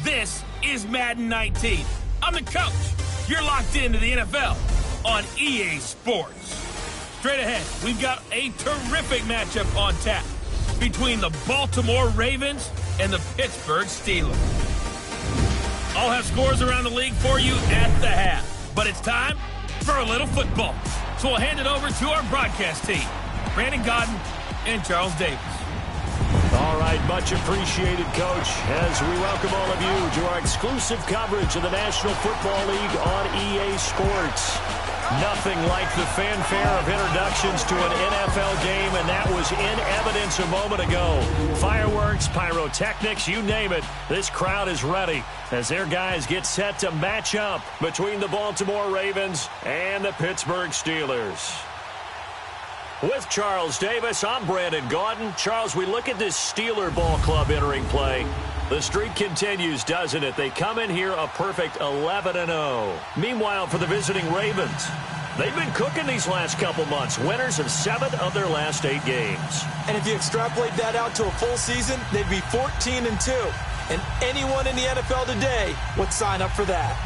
This is Madden 19. I'm the coach. You're locked into the NFL on EA Sports. Straight ahead, we've got a terrific matchup on tap between the Baltimore Ravens and the Pittsburgh Steelers. I'll have scores around the league for you at the half, but it's time for a little football. So we'll hand it over to our broadcast team, Brandon Godden and Charles Davis. All right, much appreciated, Coach, as we welcome all of you to our exclusive coverage of the National Football League on EA Sports. Nothing like the fanfare of introductions to an NFL game, and that was in evidence a moment ago. Fireworks, pyrotechnics, you name it. This crowd is ready as their guys get set to match up between the Baltimore Ravens and the Pittsburgh Steelers. With Charles Davis, I'm Brandon Gaudin. Charles, we look at this Steeler ball club entering play. The streak continues, doesn't it? They come in here a perfect 11-0. Meanwhile, for the visiting Ravens, they've been cooking these last couple months. Winners of 7 of their last 8 games. And if you extrapolate that out to a full season, they'd be 14-2. And anyone in the NFL today would sign up for that.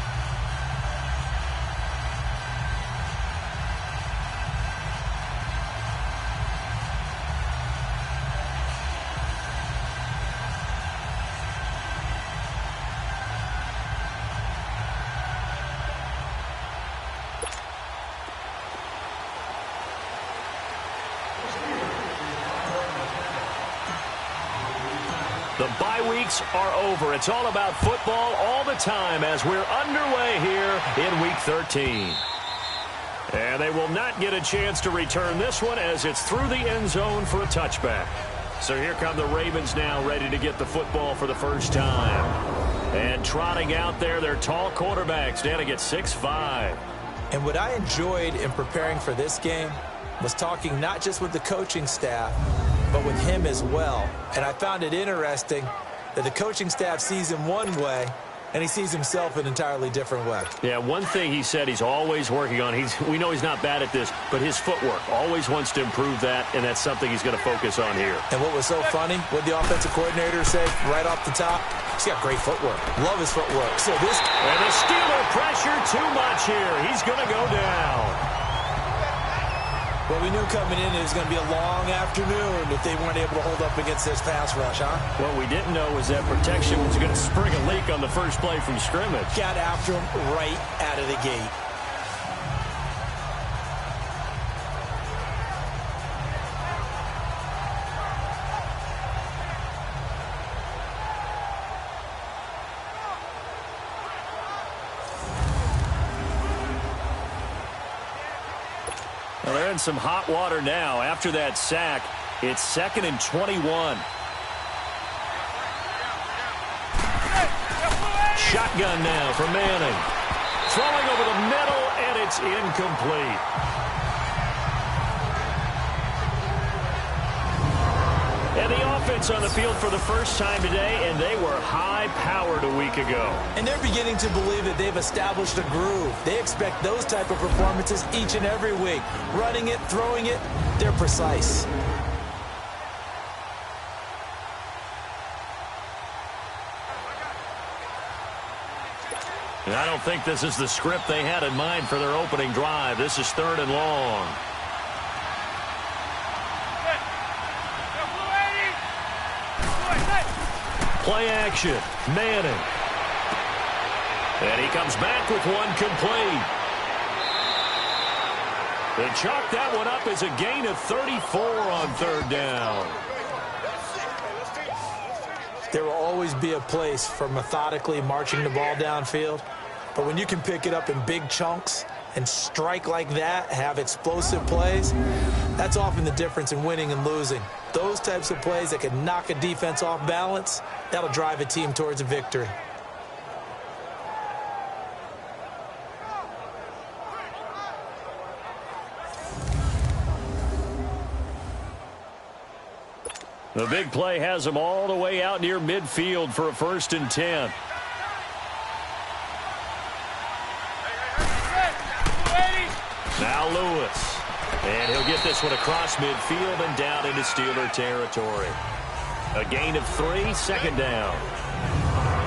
The bye weeks are over. It's all about football all the time as we're underway here in Week 13. And they will not get a chance to return this one as it's through the end zone for a touchback. So here come the Ravens now, ready to get the football for the first time. And trotting out there, their tall quarterback standing at 6'5". And what I enjoyed in preparing for this game was talking not just with the coaching staff, but with him as well. And I found it interesting that the coaching staff sees him one way, and he sees himself an entirely different way. Yeah, one thing he said he's always working on, we know he's not bad at this, but his footwork, always wants to improve that, and that's something he's going to focus on here. And what was so funny, what the offensive coordinator said right off the top, he's got great footwork. Love his footwork. So this... And the Steeler pressure too much here. He's going to go down. Well, we knew coming in it was going to be a long afternoon if they weren't able to hold up against this pass rush, huh? What we didn't know was that protection was going to spring a leak on the first play from scrimmage. Got after him right out of the gate. Well, they're in some hot water now. After that sack, it's 2nd and 21. Shotgun now for Manning. Throwing over the middle, and it's incomplete. And the offense on the field for the first time today, and they were high-powered a week ago. And they're beginning to believe that they've established a groove. They expect those type of performances each and every week. Running it, throwing it, they're precise. And I don't think this is the script they had in mind for their opening drive. This is 3rd and long. Play action. Manning. And he comes back with one complete. They chalk that one up as a gain of 34 on 3rd down. There will always be a place for methodically marching the ball downfield. But when you can pick it up in big chunks and strike like that, have explosive plays, that's often the difference in winning and losing. Those types of plays that can knock a defense off balance, that'll drive a team towards a victory. The big play has them all the way out near midfield for a 1st and 10. Now Lewis. And he'll get this one across midfield and down into Steeler territory. A gain of 3, 2nd down.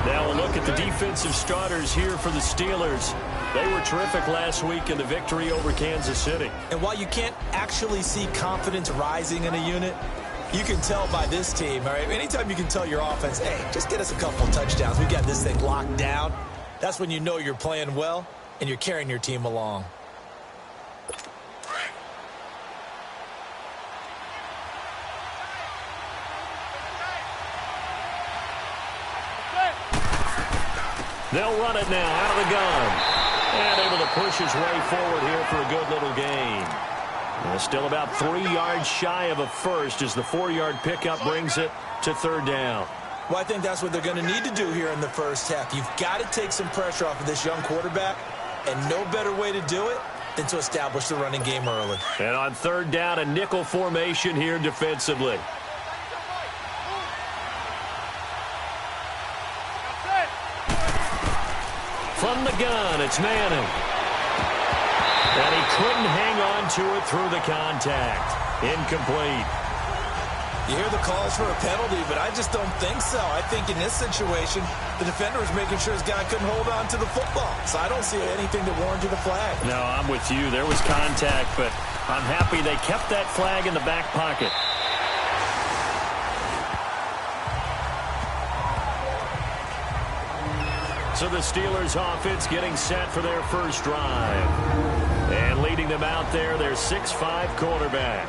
Now we'll look at the defensive starters here for the Steelers. They were terrific last week in the victory over Kansas City. And while you can't actually see confidence rising in a unit, you can tell by this team, all right? Anytime you can tell your offense, hey, just get us a couple of touchdowns. We got this thing locked down. That's when you know you're playing well and you're carrying your team along. They'll run it now out of the gun. And able to push his way forward here for a good little gain. Still about 3 yards shy of a first as the 4-yard pickup brings it to third down. Well, I think that's what they're going to need to do here in the first half. You've got to take some pressure off of this young quarterback, and no better way to do it than to establish the running game early. And on third down, a nickel formation here defensively. From the gun, it's Manning. And he couldn't hang on to it through the contact. Incomplete. You hear the calls for a penalty, but I just don't think so. I think in this situation, the defender was making sure his guy couldn't hold on to the football. So I don't see anything that warranted a flag. No, I'm with you. There was contact, but I'm happy they kept that flag in the back pocket. So the Steelers offense getting set for their first drive. And leading them out there, their 6'5" quarterback.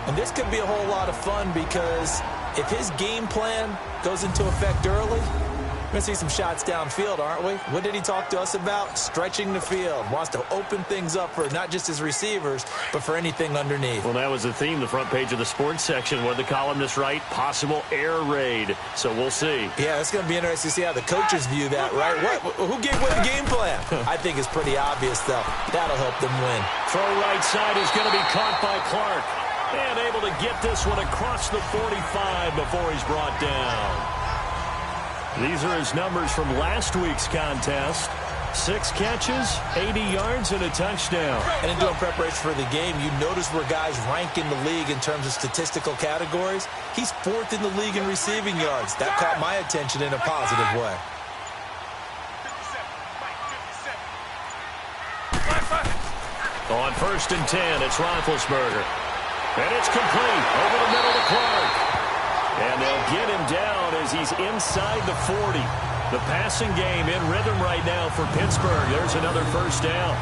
And this could be a whole lot of fun because if his game plan goes into effect early, we're going to see some shots downfield, aren't we? What did he talk to us about? Stretching the field. Wants to open things up for not just his receivers, but for anything underneath. Well, that was the theme, the front page of the sports section. What the columnists write? Possible air raid. So we'll see. Yeah, it's going to be interesting to see how the coaches view that, right? Who gave away the game plan? I think it's pretty obvious, though. That'll help them win. Throw right side is going to be caught by Clark. And able to get this one across the 45 before he's brought down. These are his numbers from last week's contest. 6 catches, 80 yards, and a touchdown. And in doing preparation for the game, you notice where guys rank in the league in terms of statistical categories. He's 4th in the league in receiving yards. That caught my attention in a positive way. On 1st and 10, it's Roethlisberger. And it's complete over the middle to Clark. And they'll get him down as he's inside the 40. The passing game in rhythm right now for Pittsburgh. There's another first down.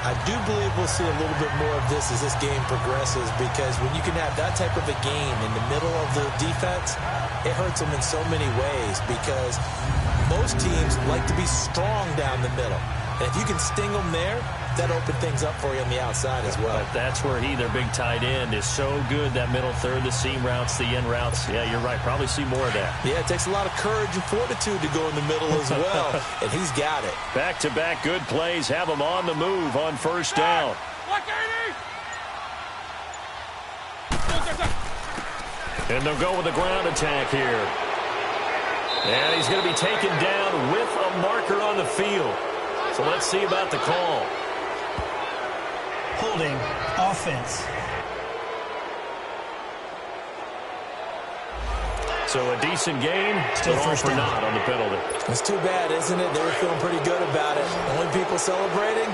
I do believe we'll see a little bit more of this as this game progresses because when you can have that type of a game in the middle of the defense, it hurts them in so many ways because most teams like to be strong down the middle. And if you can sting them there, that opens things up for you on the outside as well. But that's where their big tight end, is so good. That middle third, the seam routes, the in routes. Yeah, you're right. Probably see more of that. Yeah, it takes a lot of courage and fortitude to go in the middle as well. And he's got it. Back-to-back good plays have him on the move on first down. And they'll go with a ground attack here. And he's going to be taken down with a marker on the field. So let's see about the call. Holding offense. So a decent game, Still but all first for down. naught on the penalty. It's too bad, isn't it? They were feeling pretty good about it. The only people celebrating,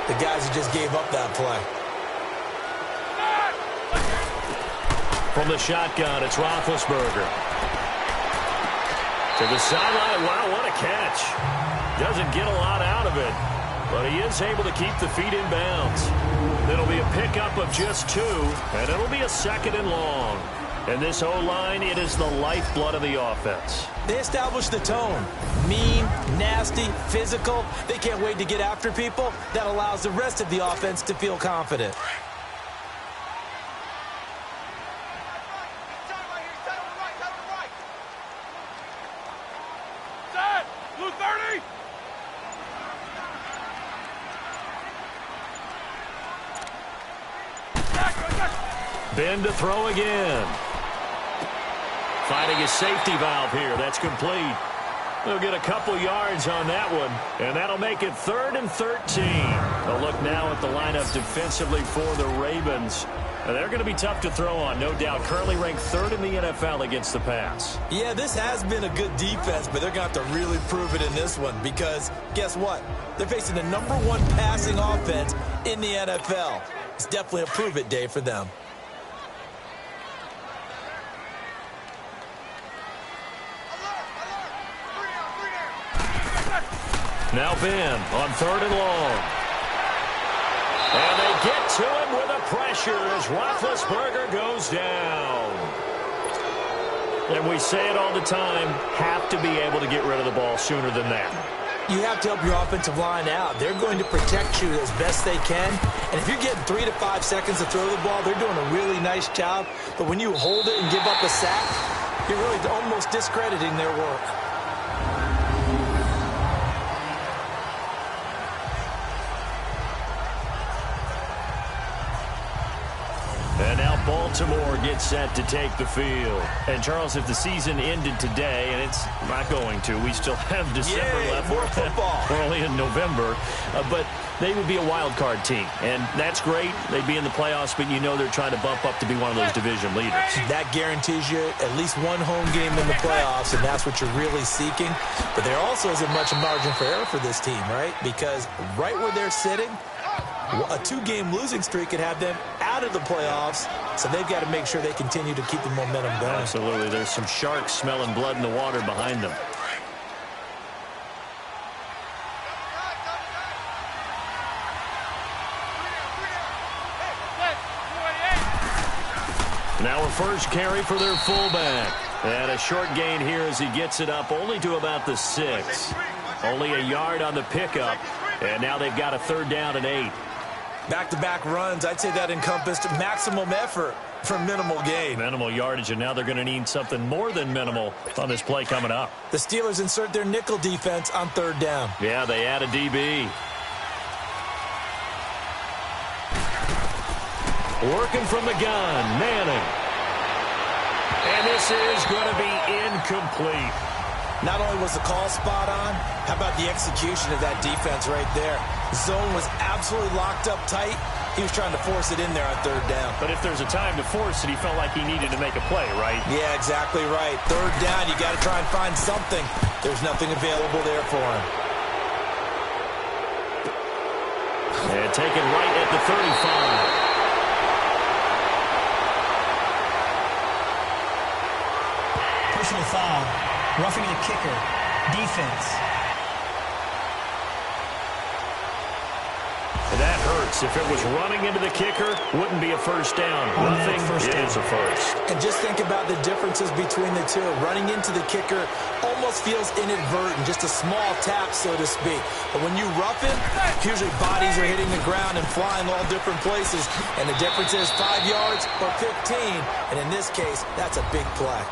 the guys who just gave up that play. From the shotgun, it's Roethlisberger. To the sideline. Wow, what a catch. Doesn't get a lot out of it, but he is able to keep the feet in bounds. It'll be a pickup of just 2, and it'll be a 2nd and long. And this O-line, it is the lifeblood of the offense. They established the tone. Mean, nasty, physical. They can't wait to get after people. That allows the rest of the offense to feel confident. Ben to throw again. Finding his safety valve here. That's complete. They'll get a couple yards on that one, and that'll make it 3rd and 13. A look now at the lineup defensively for the Ravens. They're going to be tough to throw on, no doubt. Currently ranked 3rd in the NFL against the pass. Yeah, this has been a good defense, but they're going to have to really prove it in this one because guess what? They're facing the #1 passing offense in the NFL. It's definitely a prove-it day for them. Now Ben on 3rd and long. And they get to him with a pressure as Roethlisberger goes down. And we say it all the time, have to be able to get rid of the ball sooner than that. You have to help your offensive line out. They're going to protect you as best they can. And if you're getting 3 to 5 seconds to throw the ball, they're doing a really nice job. But when you hold it and give up a sack, you're really almost discrediting their work. And now Baltimore gets set to take the field. And, Charles, if the season ended today, and it's not going to, we still have December left. More football. We're only in November. But they would be a wild card team. And that's great. They'd be in the playoffs, but you know they're trying to bump up to be one of those division leaders. That guarantees you at least one home game in the playoffs, and that's what you're really seeking. But there also isn't much margin for error for this team, right? Because right where they're sitting, a 2-game losing streak could have them out of the playoffs, so they've got to make sure they continue to keep the momentum going. Absolutely. There's some sharks smelling blood in the water behind them. Now a first carry for their fullback. And a short gain here as he gets it up only to about the 6. Only a yard on the pickup, and now they've got a 3rd down and 8. Back-to-back runs, I'd say that encompassed maximum effort for minimal gain. Minimal yardage, and now they're going to need something more than minimal on this play coming up. The Steelers insert their nickel defense on 3rd down. Yeah, they add a DB. Working from the gun, Manning. And this is going to be incomplete. Not only was the call spot on, how about the execution of that defense right there? Zone was absolutely locked up tight. He was trying to force it in there on 3rd down. But if there's a time to force it, he felt like he needed to make a play, right? Yeah, exactly right. 3rd down, you got to try and find something. There's nothing available there for him. And taken right at the 35. Personal foul. Roughing the kicker. Defense. That hurts. If it was running into the kicker, wouldn't be a first down. Roughing is a first. And just think about the differences between the two. Running into the kicker almost feels inadvertent, just a small tap, so to speak. But when you rough it, usually bodies are hitting the ground and flying all different places. And the difference is 5 yards or 15. And in this case, that's a big play.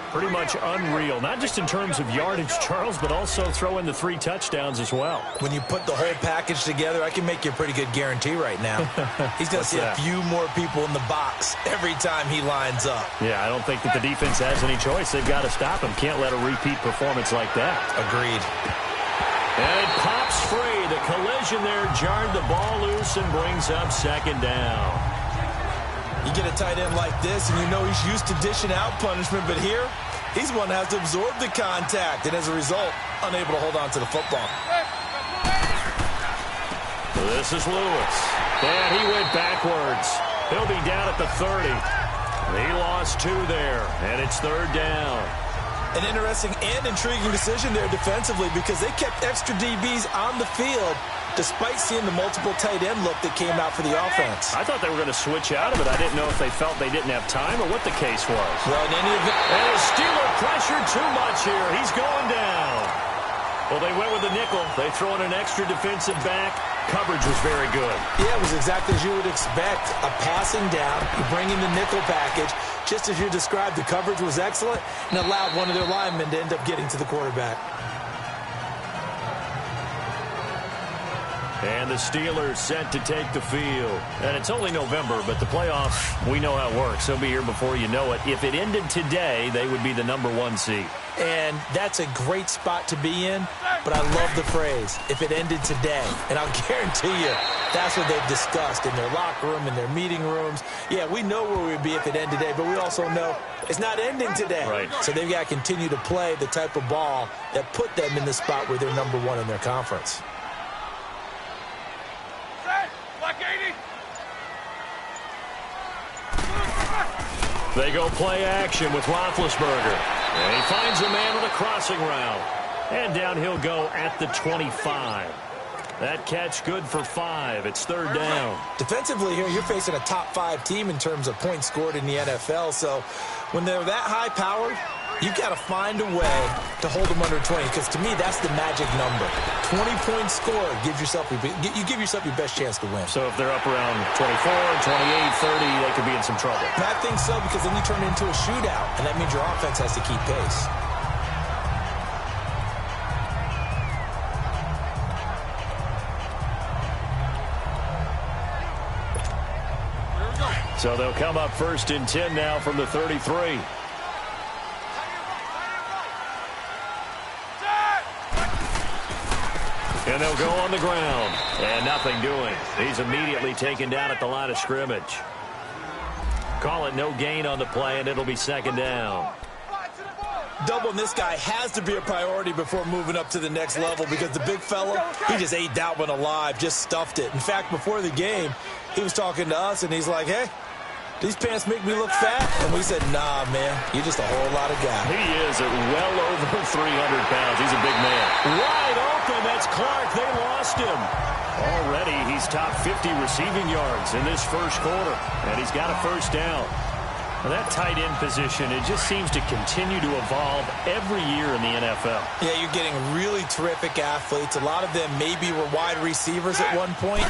Pretty much unreal, not just in terms of yardage, Charles, but also throw in the 3 touchdowns as well. When you put the whole package together, I can make you a pretty good guarantee right now. He's going to see a few more people in the box every time he lines up. Yeah, I don't think that the defense has any choice. They've got to stop him. Can't let a repeat performance like that. Agreed. And it pops free. The collision there jarred the ball loose and brings up 2nd down. You get a tight end like this, and you know he's used to dishing out punishment, but here, he's one that has to absorb the contact, and as a result, unable to hold on to the football. This is Lewis. And he went backwards. He'll be down at the 30. He lost 2 there, and it's 3rd down. An interesting and intriguing decision there defensively because they kept extra DBs on the field despite seeing the multiple tight end look that came out for the offense. I thought they were going to switch out of it. I didn't know if they felt they didn't have time or what the case was. Well, in any event... And his Steeler pressured too much here. He's going down. Well, they went with the nickel. They throw in an extra defensive back. Coverage was very good. Yeah, it was exactly as you would expect. A passing down, you bring in the nickel package. Just as you described, the coverage was excellent and allowed one of their linemen to end up getting to the quarterback. And the Steelers set to take the field. And it's only November, but the playoffs, we know how it works. They'll be here before you know it. If it ended today, they would be the #1 seed. And that's a great spot to be in, but I love the phrase, if it ended today. And I'll guarantee you, that's what they've discussed in their locker room, in their meeting rooms. Yeah, we know where we'd be if it ended today, but we also know it's not ending today. Right. So they've got to continue to play the type of ball that put them in the spot where they're #1 in their conference. They go play action with Roethlisberger. And he finds a man with a crossing route. And down he'll go at the 25. That catch good for 5. It's 3rd down. Defensively here, you're facing a top 5 team in terms of points scored in the NFL. So when they're that high-powered, you've got to find a way to hold them under 20, because to me, that's the magic number. 20 points scored, you give yourself your best chance to win. So if they're up around 24, 28, 30, they could be in some trouble. And I think so, because then you turn it into a shootout, and that means your offense has to keep pace. So they'll come up 1st and 10 now from the 33. And they'll go on the ground. And nothing doing. He's immediately taken down at the line of scrimmage. Call it no gain on the play, and it'll be 2nd down. Doubling this guy has to be a priority before moving up to the next level, because the big fella, he just ate that one alive, just stuffed it. In fact, before the game, he was talking to us, and he's like, hey, these pants make me look fat? And we said, nah, man, you're just a whole lot of guy. He is at well over 300 pounds. He's a big man. Wide open, that's Clark. They lost him. Already, he's top 50 receiving yards in this first quarter, and he's got a 1st down. Well, that tight end position, it just seems to continue to evolve every year in the NFL. Yeah, you're getting really terrific athletes. A lot of them maybe were wide receivers at one point.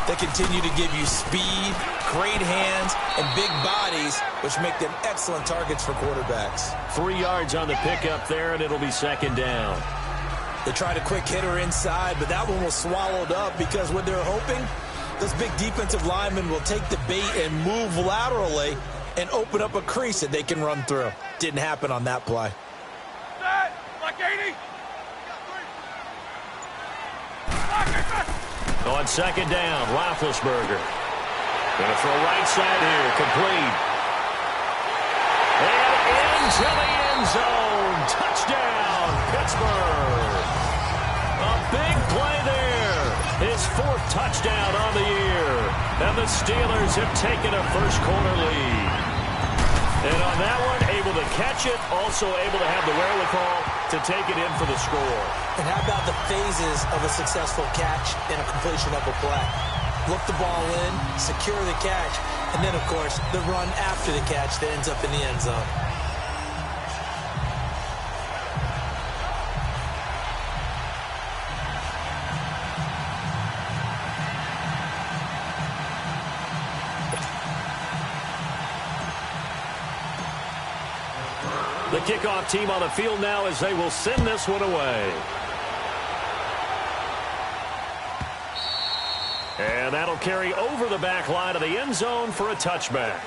They continue to give you speed, great hands, and big bodies, which make them excellent targets for quarterbacks. 3 yards on the pickup there, and it'll be 2nd down. They tried a quick hitter inside, but that one was swallowed up, because what they're hoping, those big defensive linemen will take the bait and move laterally and open up a crease that they can run through. Didn't happen on that play. On 2nd down, Roethlisberger. Gonna throw right side here, complete. And into the end zone. Touchdown, Pittsburgh. A big play there. His 4th touchdown on the year. And the Steelers have taken a first quarter lead. And on that one, able to catch it, also able to have the wherewithal to take it in for the score. And how about the phases of a successful catch and a completion of a play? Look the ball in, secure the catch, and then, of course, the run after the catch that ends up in the end zone. The kickoff team on the field now as they will send this one away. And that'll carry over the back line of the end zone for a touchback.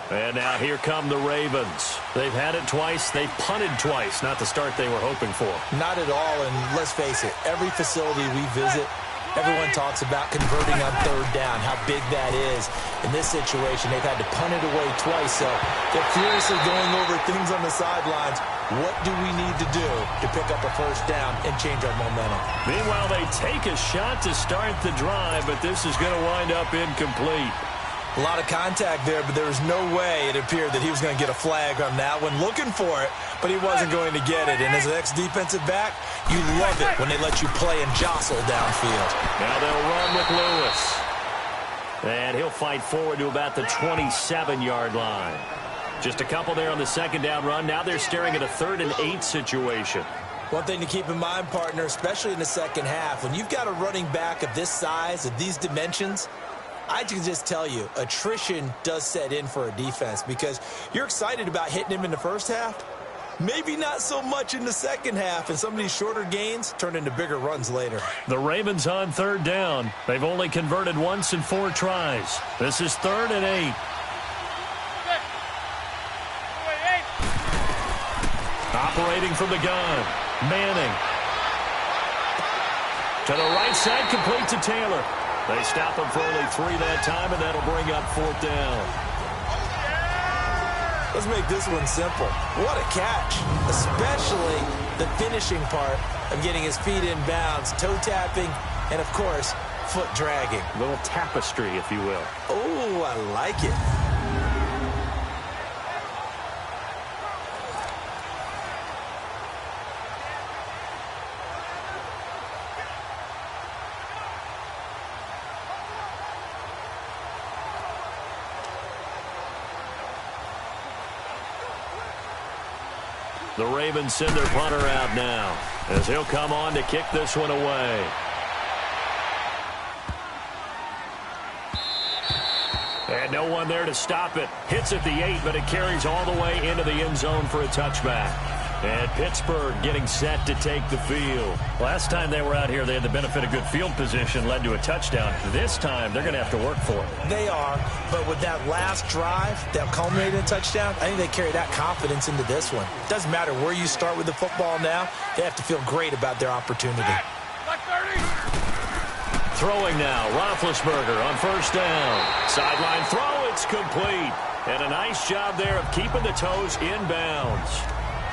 And now here come the Ravens. They've had it twice. They've punted twice. Not the start they were hoping for. Not at all, and let's face it, every facility we visit, everyone talks about converting on 3rd down, how big that is. In this situation, they've had to punt it away twice, so they're furiously going over things on the sidelines. What do we need to do to pick up a 1st down and change our momentum? Meanwhile, they take a shot to start the drive, but this is going to wind up incomplete. A lot of contact there, but there was no way it appeared that he was going to get a flag on that one. Looking for it, but he wasn't going to get it. And as an ex-defensive back, you love it when they let you play and jostle downfield. Now they'll run with Lewis. And he'll fight forward to about the 27-yard line. Just a couple there on the 2nd down run. Now they're staring at a 3rd and 8 situation. One thing to keep in mind, partner, especially in the second half, when you've got a running back of this size, of these dimensions, I can just tell you, attrition does set in for a defense, because you're excited about hitting him in the first half. Maybe not so much in the second half, and some of these shorter gains turn into bigger runs later. The Ravens on third down. They've only converted once in 4 tries. This is 3rd and 8. Operating from the gun. Manning. To the right side, complete to Taylor. They stop him for only 3 that time, and that'll bring up 4th down. Let's make this one simple. What a catch, especially the finishing part of getting his feet in bounds, toe tapping, and, of course, foot dragging. A little tapestry, if you will. Oh, I like it. The Ravens send their punter out now as he'll come on to kick this one away. And no one there to stop it. Hits at the 8, but it carries all the way into the end zone for a touchback. And Pittsburgh getting set to take the field. Last time they were out here, they had the benefit of good field position, led to a touchdown. This time, they're going to have to work for it. They are, but with that last drive that culminated in a touchdown, I think they carry that confidence into this one. Doesn't matter where you start with the football now, they have to feel great about their opportunity. Throwing now, Roethlisberger on 1st down. Sideline throw, it's complete. And a nice job there of keeping the toes in bounds.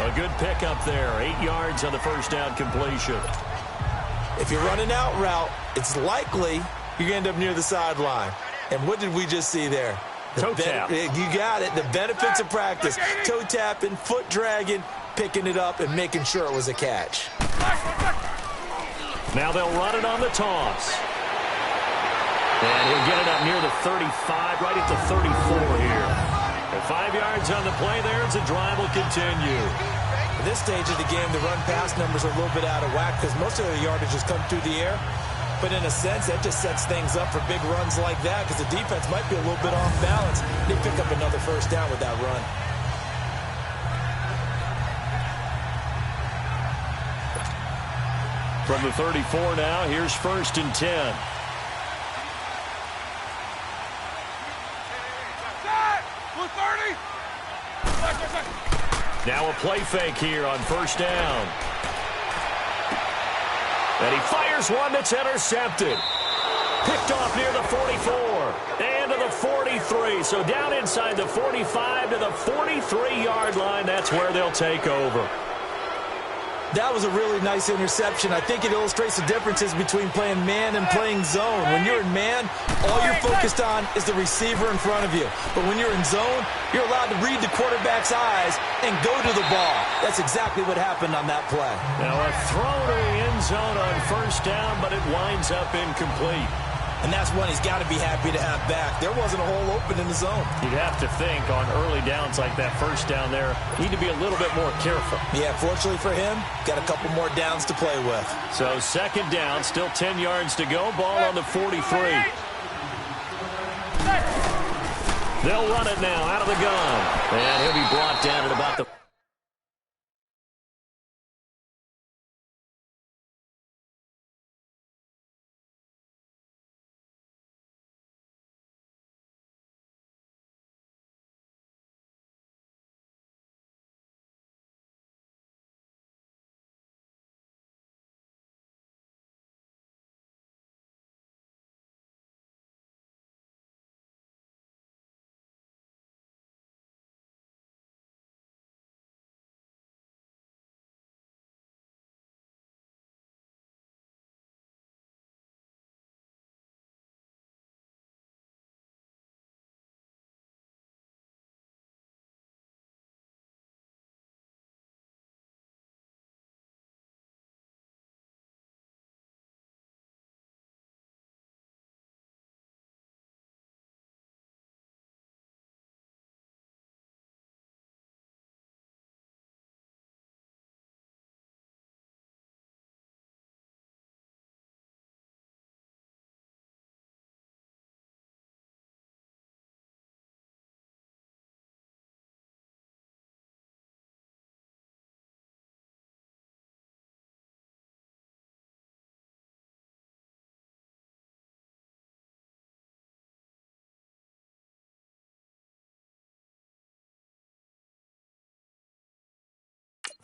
A good pickup there, 8 yards on the 1st down completion. If you're running out route, it's likely you're going to end up near the sideline. And what did we just see there? Toe tap. You got it. The benefits of practice. Toe tapping, foot dragging, picking it up, and making sure it was a catch. Now they'll run it on the toss. And he'll get it up near the 35, right at the 34 here. And 5 yards on the play there as the drive will continue. At this stage of the game, the run-pass numbers are a little bit out of whack because most of their yardage has come through the air. But in a sense, that just sets things up for big runs like that because the defense might be a little bit off balance. They pick up another 1st down with that run. From the 34 now, here's 1st and 10. Now a play fake here on 1st down. And he fires one that's intercepted. Picked off near the 44 and to the 43. So down inside the 45 to the 43-yard line. That's where they'll take over. That was a really nice interception. I think it illustrates the differences between playing man and playing zone. When you're in man, all you're focused on is the receiver in front of you. But when you're in zone, you're allowed to read the quarterback's eyes and go to the ball. That's exactly what happened on that play. Now a throw to the end zone on 1st down, but it winds up incomplete. And that's one he's got to be happy to have back. There wasn't a hole open in the zone. You'd have to think on early downs like that 1st down there, need to be a little bit more careful. Yeah, fortunately for him, got a couple more downs to play with. So 2nd down, still 10 yards to go. Ball on the 43. They'll run it now out of the gun. And he'll be brought down at about the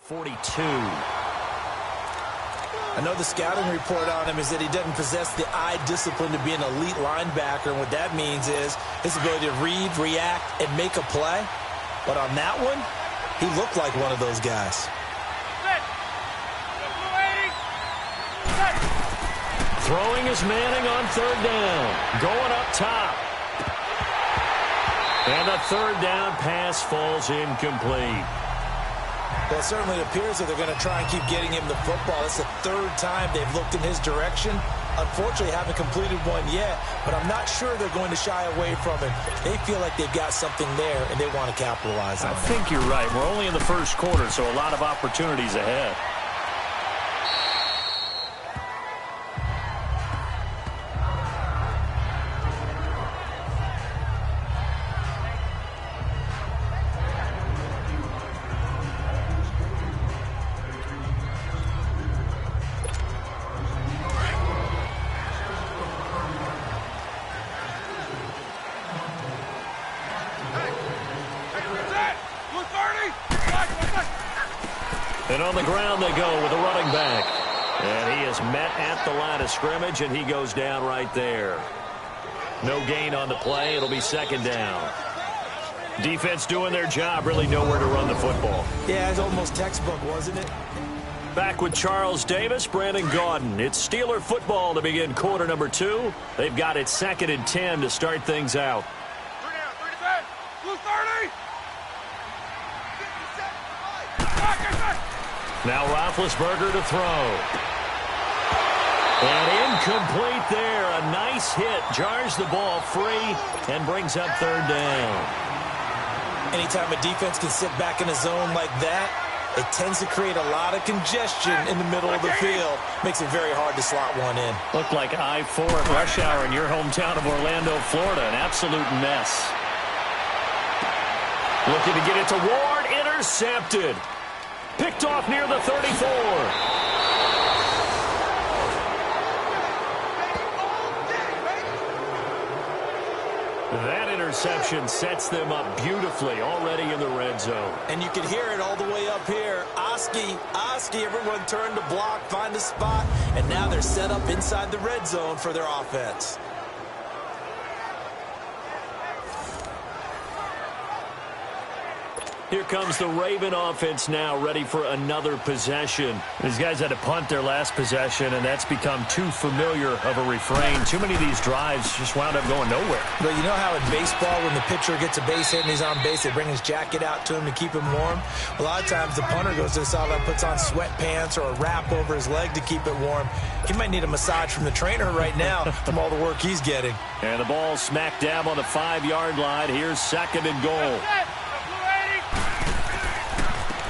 42. I know the scouting report on him is that he doesn't possess the eye discipline to be an elite linebacker, and what that means is his ability to read, react, and make a play. But on that one, he looked like one of those guys. Throwing is Manning on third down. Going up top. And the third down pass falls incomplete. Well, it certainly appears that they're going to try and keep getting him the football. It's the third time they've looked in his direction. Unfortunately, haven't completed one yet, but I'm not sure they're going to shy away from him. They feel like they've got something there, and they want to capitalize on it. I think you're right. We're only in the first quarter, so a lot of opportunities ahead. And on the ground they go with the running back. And he is met at the line of scrimmage, and he goes down right there. No gain on the play. It'll be second down. Defense doing their job, really nowhere to run the football. Yeah, it's almost textbook, wasn't it? Back with Charles Davis, Brandon Gaudin. It's Steeler football to begin quarter number 2. They've got it 2nd and 10 to start things out. Now Roethlisberger to throw. And incomplete there. A nice hit. Jars the ball free and brings up third down. Anytime a defense can sit back in a zone like that, it tends to create a lot of congestion in the middle of the field. Makes it very hard to slot one in. Looked like I-4 at rush hour in your hometown of Orlando, Florida. An absolute mess. Looking to get it to Ward. Intercepted. Picked off near the 34. That interception sets them up beautifully already in the red zone. And you can hear it all the way up here. Oski, everyone turned to block, find a spot, and now they're set up inside the red zone for their offense. Here comes the Raven offense now, ready for another possession. These guys had to punt their last possession, and that's become too familiar of a refrain. Too many of these drives just wound up going nowhere. But you know how in baseball, when the pitcher gets a base hit and he's on base, they bring his jacket out to him to keep him warm? A lot of times the punter goes to the sideline, puts on sweatpants or a wrap over his leg to keep it warm. He might need a massage from the trainer right now from all the work he's getting. And the ball smack dab on the 5-yard line. Here's 2nd and goal.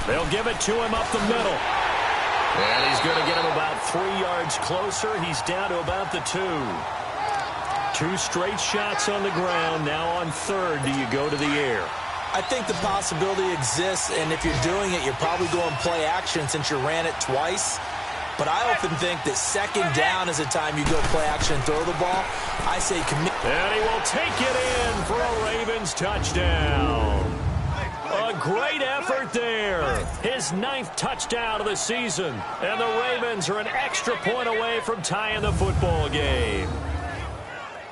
They'll give it to him up the middle. And he's going to get him about 3 yards closer. He's down to about the 2. 2 straight shots on the ground. Now on third, do you go to the air? I think the possibility exists, and if you're doing it, you're probably going play action since you ran it twice. But I often think that 2nd down is the time you go play action and throw the ball. I say commit. And he will take it in for a Ravens touchdown. A great effort there. His 9th touchdown of the season. And the Ravens are an extra point away from tying the football game.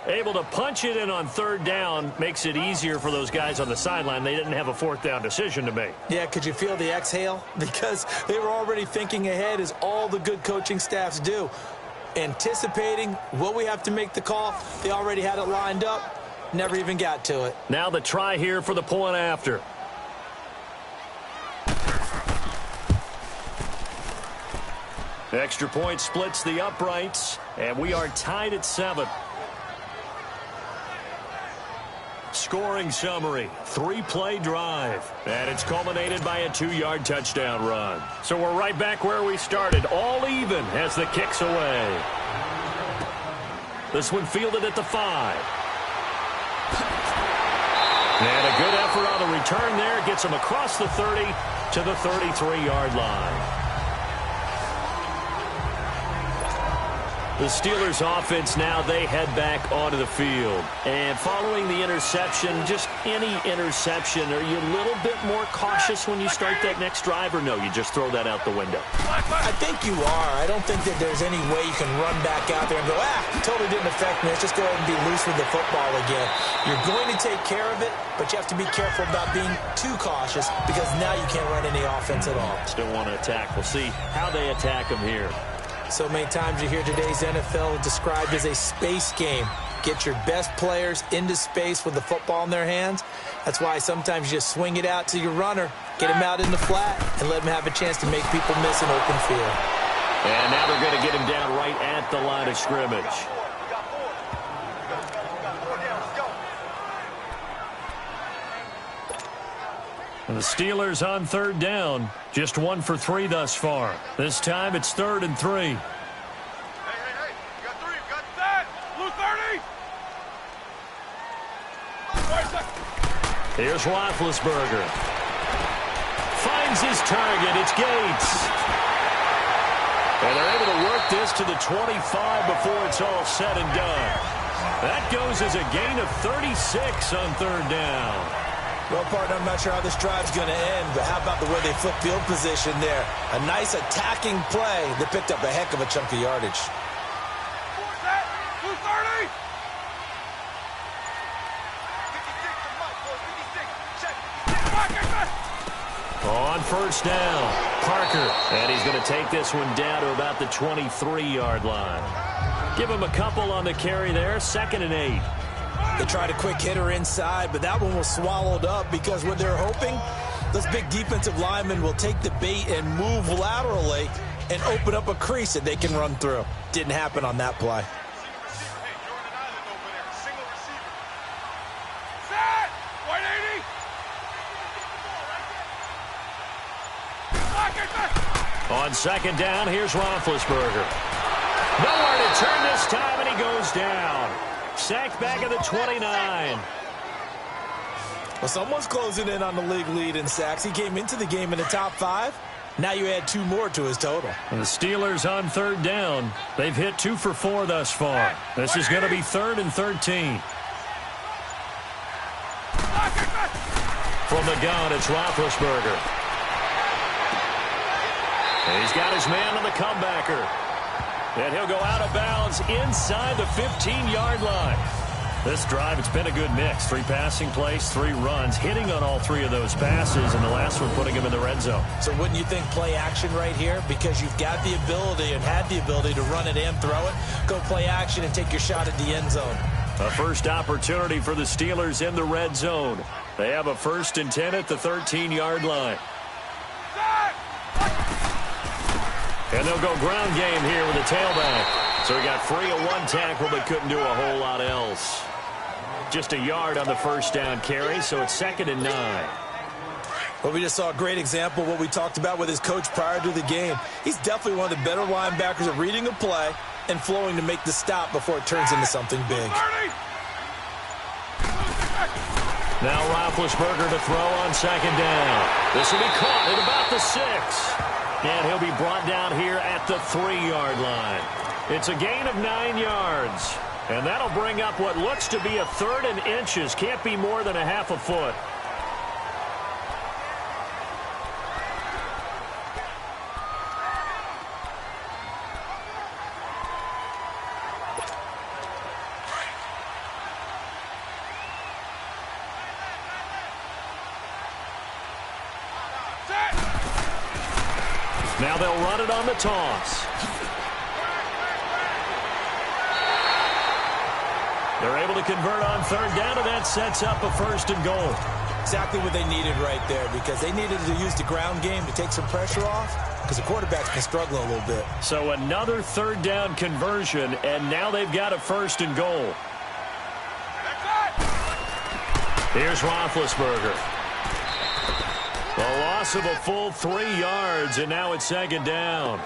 Able to punch it in on third down makes it easier for those guys on the sideline. They didn't have a 4th down decision to make. Yeah, could you feel the exhale? Because they were already thinking ahead, as all the good coaching staffs do. Anticipating, will we have to make the call? They already had it lined up. Never even got to it. Now the try here for the point after. Extra point splits the uprights, and we are tied at 7. Scoring summary, 3-play drive, and it's culminated by a 2-yard touchdown run. So we're right back where we started, all even as the kick's away. This one fielded at the 5. And a good effort on the return there, gets him across the 30 to the 33-yard line. The Steelers offense now, they head back onto the field. And following the interception, just any interception, are you a little bit more cautious when you start that next drive, or no, you just throw that out the window? I think you are. I don't think that there's any way you can run back out there and go, totally didn't affect me. Let's just go ahead and be loose with the football again. You're going to take care of it, but you have to be careful about being too cautious because now you can't run any offense at all. Still want to attack. We'll see how they attack them here. So many times you hear today's NFL described as a space game. Get your best players into space with the football in their hands. That's why sometimes you just swing it out to your runner, get him out in the flat, and let him have a chance to make people miss an open field. And now they're going to get him down right at the line of scrimmage. And the Steelers on third down. Just 1 for 3 thus far. This time it's 3rd and 3. Hey, you got 3, you got that. Blue 30. Here's Roethlisberger. Finds his target. It's Gates. And they're able to work this to the 25 before it's all said and done. That goes as a gain of 36 on third down. Well, partner, I'm not sure how this drive's going to end, but how about the way they flip field position there? A nice attacking play that picked up a heck of a chunk of yardage. Blue 30. 56, On first down, Parker. And he's going to take this one down to about the 23-yard line. Give him a couple on the carry there, 2nd and 8. They tried a quick hitter inside, but that one was swallowed up because what they're hoping, those big defensive linemen will take the bait and move laterally and open up a crease that they can run through. Didn't happen on that play. Hey, you're on an island over there. Single receiver. Set! 180. On 2nd down, here's Roethlisberger. Nowhere to turn this time, and he goes down. Sacked back at the 29. Well, someone's closing in on the league lead in sacks. He came into the game in the top 5. Now you add 2 more to his total. And the Steelers on third down. They've hit 2 for 4 thus far. This is going to be 3rd and 13. From the gun, it's Roethlisberger. And he's got his man on the comebacker. And he'll go out of bounds inside the 15-yard line. This drive, it's been a good mix. 3 passing plays, 3 runs, hitting on all 3 of those passes, and the last one putting him in the red zone. So wouldn't you think play action right here? Because you've got the ability and had the ability to run it and throw it. Go play action and take your shot at the end zone. A first opportunity for the Steelers in the red zone. They have a 1st and 10 at the 13-yard line. And they'll go ground game here with a tailback. So he got free of 1 tackle, but couldn't do a whole lot else. Just a yard on the first down carry, so it's 2nd and 9. Well, we just saw a great example of what we talked about with his coach prior to the game. He's definitely one of the better linebackers at reading a play and flowing to make the stop before it turns into something big. Now Roethlisberger to throw on 2nd down. This will be caught at about the 6. And he'll be brought down here at the 3-yard line. It's a gain of 9 yards. And that'll bring up what looks to be a 3rd and inches. Can't be more than a half a foot. Now they'll run it on the toss. They're able to convert on 3rd down, and that sets up a 1st and goal. Exactly what they needed right there, because they needed to use the ground game to take some pressure off, because the quarterback's been struggling a little bit. So another 3rd down conversion, and now they've got a 1st and goal. Here's Roethlisberger. The loss of a full 3 yards, and now it's 2nd down.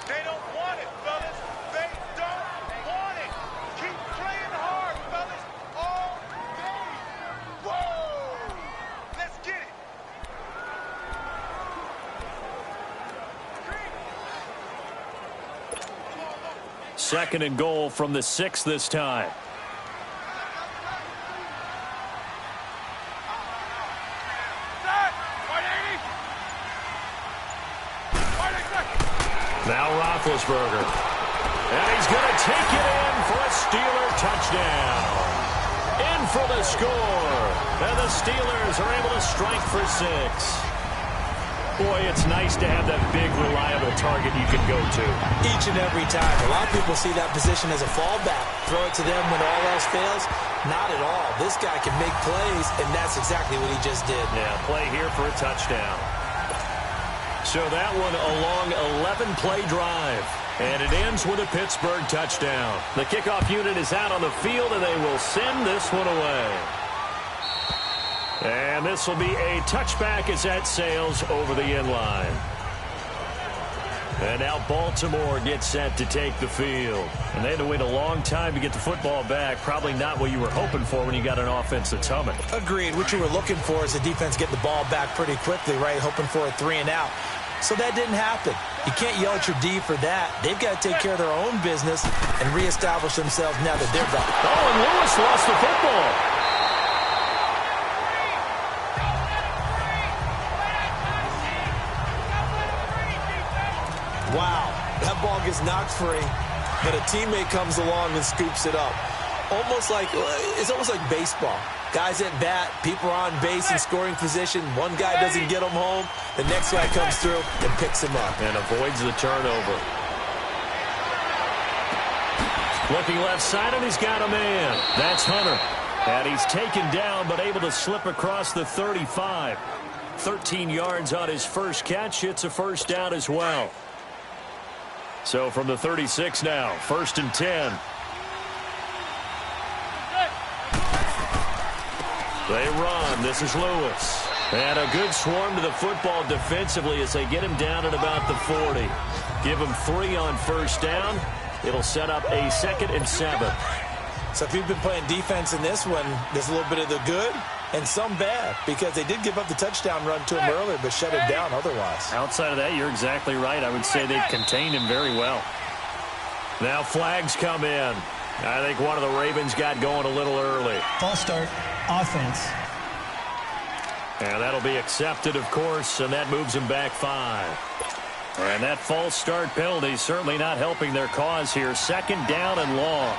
They don't want it, fellas. They don't want it. Keep playing hard, fellas, all day. Whoa! Let's get it. 2nd and goal from the 6 this time. Now Roethlisberger. And he's going to take it in for a Steeler touchdown. In for the score. And the Steelers are able to strike for 6. Boy, it's nice to have that big, reliable target you can go to. Each and every time. A lot of people see that position as a fallback. Throw it to them when all else fails. Not at all. This guy can make plays, and that's exactly what he just did. Yeah, play here for a touchdown. So that one a long 11-play drive. And it ends with a Pittsburgh touchdown. The kickoff unit is out on the field, and they will send this one away. And this will be a touchback as that sails over the end line. And now Baltimore gets set to take the field. And they had to wait a long time to get the football back. Probably not what you were hoping for when you got an offense that's humming. Agreed. What you were looking for is the defense get the ball back pretty quickly, right? Hoping for a 3-and-out. So that didn't happen. You can't yell at your D for that. They've got to take care of their own business and reestablish themselves now that they're back. Oh, and Lewis lost the football. Wow, that ball gets knocked free, but a teammate comes along and scoops it up. It's almost like baseball. Guys at bat, people are on base in scoring position. One guy doesn't get them home. The next guy comes through and picks him up. And avoids the turnover. Looking left side, and he's got a man. That's Hunter. And he's taken down, but able to slip across the 35. 13 yards on his first catch. It's a first down as well. So from the 36 now, 1st and 10. They run. This is Lewis. And a good swarm to the football defensively as they get him down at about the 40. Give him 3 on first down. It'll set up a 2nd and 7. So if you've been playing defense in this one, there's a little bit of the good and some bad, because they did give up the touchdown run to him earlier, but shut it down otherwise. Outside of that, you're exactly right. I would say they've contained him very well. Now flags come in. I think one of the Ravens got going a little early. False start, offense. And that'll be accepted, of course, and that moves him back 5. And that false start penalty certainly not helping their cause here. 2nd down and long.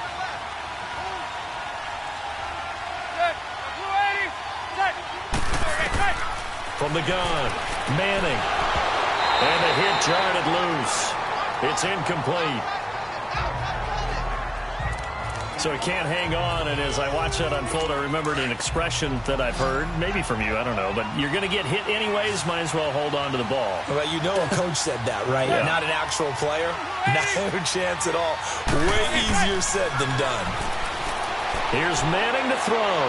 From the gun, Manning. And the hit jarred it loose. It's incomplete. So he can't hang on, and as I watch that unfold, I remembered an expression that I've heard, maybe from you, I don't know, but you're going to get hit anyways, might as well hold on to the ball. Well, you know a coach said that, right? Yeah. Not an actual player. No chance at all. Way easier said than done. Here's Manning to throw.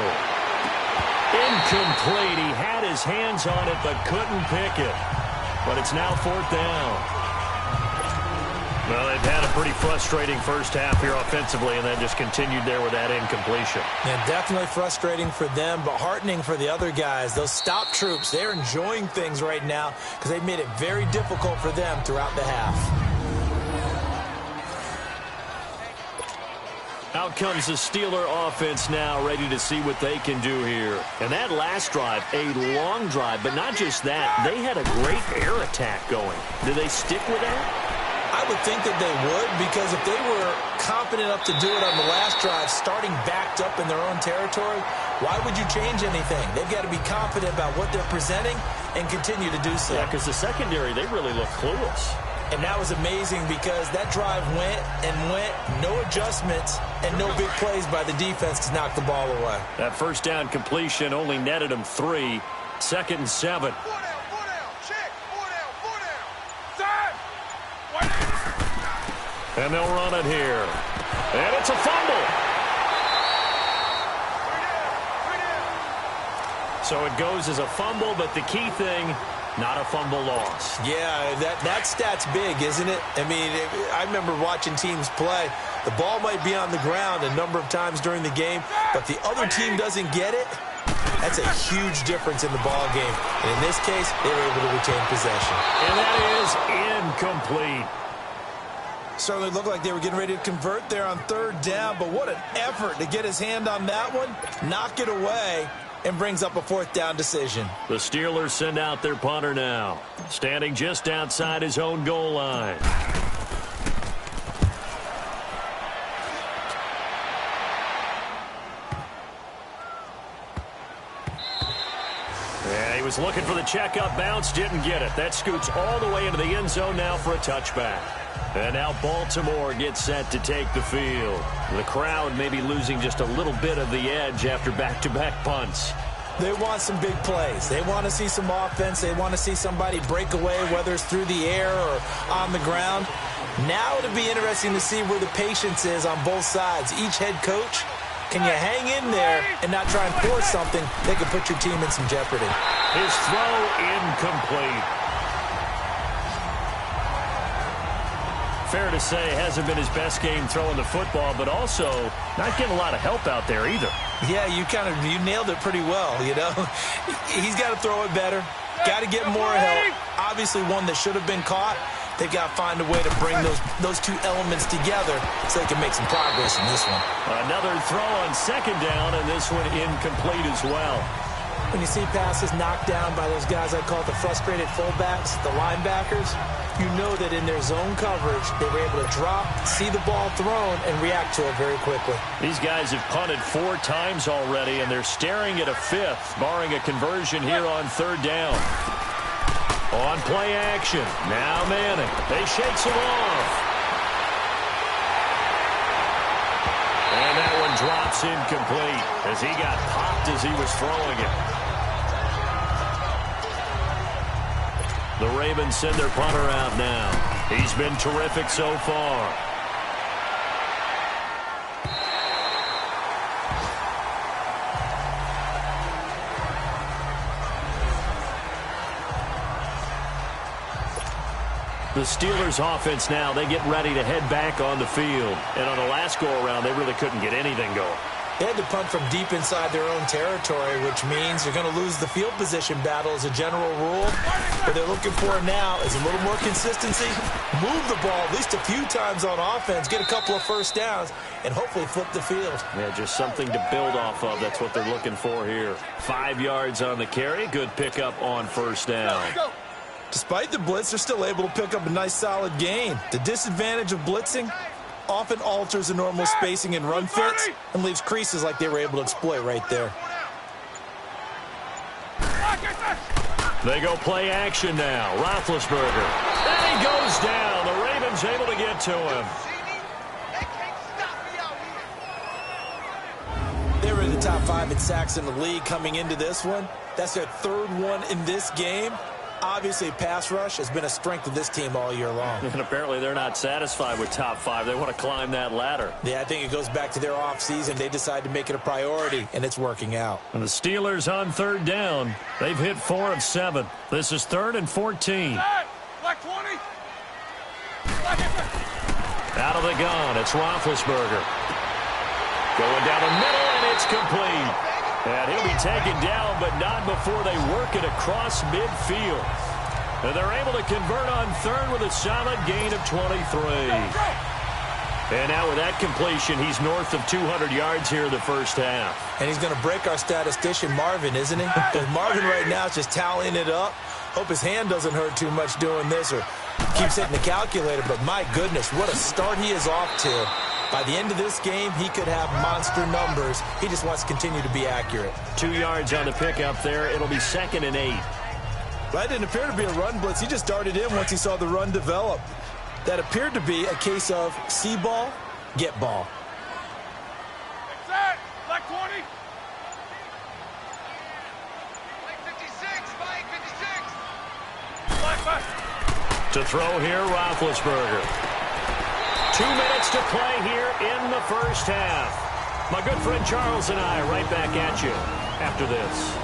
Incomplete. He had his hands on it, but couldn't pick it. But it's now 4th down. Well, they've had a pretty frustrating first half here offensively, and then just continued there with that incompletion. Yeah, definitely frustrating for them, but heartening for the other guys. Those stop troops, they're enjoying things right now because they've made it very difficult for them throughout the half. Out comes the Steeler offense now, ready to see what they can do here. And that last drive, a long drive, but not just that. They had a great air attack going. Did they stick with that? I would think that they would, because if they were confident enough to do it on the last drive, starting backed up in their own territory, why would you change anything? They've got to be confident about what they're presenting and continue to do so. Yeah, because the secondary, they really look clueless. And that was amazing because that drive went and went, no adjustments, and no big plays by the defense to knock the ball away. That first down completion only netted them 3. 2nd and 7. And they'll run it here. And it's a fumble. So it goes as a fumble, but the key thing, not a fumble loss. Yeah, that stat's big, isn't it? I mean, I remember watching teams play. The ball might be on the ground a number of times during the game, but the other team doesn't get it. That's a huge difference in the ball game. And in this case, they were able to retain possession. And that is incomplete. Certainly looked like they were getting ready to convert there on third down, but what an effort to get his hand on that one, knock it away, and brings up a fourth down decision. The Steelers send out their punter now, standing just outside his own goal line. Yeah, he was looking for the checkup bounce, didn't get it. That scoots all the way into the end zone now for a touchback. And now Baltimore gets set to take the field. The crowd may be losing just a little bit of the edge after back-to-back punts. They want some big plays. They want to see some offense. They want to see somebody break away, whether it's through the air or on the ground. Now it'll be interesting to see where the patience is on both sides. Each head coach, can you hang in there and not try and force something that could put your team in some jeopardy? His throw incomplete. Fair to say, hasn't been his best game throwing the football, but also not getting a lot of help out there either. Yeah, you nailed it pretty well, you know. He's got to throw it better, got to get more help. Obviously one that should have been caught. They've got to find a way to bring those two elements together so they can make some progress in this one. Another throw on second down, and this one incomplete as well. When you see passes knocked down by those guys I call the frustrated fullbacks, the linebackers, you know that in their zone coverage, they were able to drop, see the ball thrown, and react to it very quickly. These guys have punted 4 times already, and they're staring at a 5th, barring a conversion here on third down. On play action, now Manning. They shakes him off. And that one drops incomplete as he got popped as he was throwing it. The Ravens send their punter out now. He's been terrific so far. The Steelers offense now, they get ready to head back on the field. And on the last go-around, they really couldn't get anything going. They had to punt from deep inside their own territory, which means you're going to lose the field position battle as a general rule. What they're looking for now is a little more consistency, move the ball at least a few times on offense, get a couple of first downs, and hopefully flip the field. Yeah, just something to build off of. That's what they're looking for here. 5 yards on the carry. Good pickup on first down. Despite the blitz, they're still able to pick up a nice solid gain. The disadvantage of blitzing often alters the normal spacing and run fits and leaves creases like they were able to exploit right there. They go play action now. Roethlisberger. And he goes down. The Ravens able to get to him. They were in the top 5 in sacks in the league coming into this one. That's their 3rd one in this game. Obviously, pass rush has been a strength of this team all year long. And apparently they're not satisfied with top 5. They want to climb that ladder. Yeah, I think it goes back to their offseason. They decided to make it a priority, and it's working out. And the Steelers on third down. They've hit 4 of 7. This is 3rd and 14. Black 20. Out of the gun, it's Roethlisberger. Going down the middle, and it's complete. And he'll be taken down, but not before they work it across midfield. And they're able to convert on third with a solid gain of 23. And now with that completion, he's north of 200 yards here in the first half. And he's going to break our statistician, Marvin, isn't he? Because Marvin right now is just tallying it up. Hope his hand doesn't hurt too much doing this or keeps hitting the calculator. But my goodness, what a start he is off to. By the end of this game, he could have monster numbers. He just wants to continue to be accurate. 2 yards on the pickup there. It'll be 2nd and 8. That didn't appear to be a run blitz. He just darted in once he saw the run develop. That appeared to be a case of see ball, get ball. Set. Black 20. Black 56. Black 56. Black 5. To throw here, Roethlisberger. 2 minutes to play here in the first half. My good friend Charles and I right back at you after this.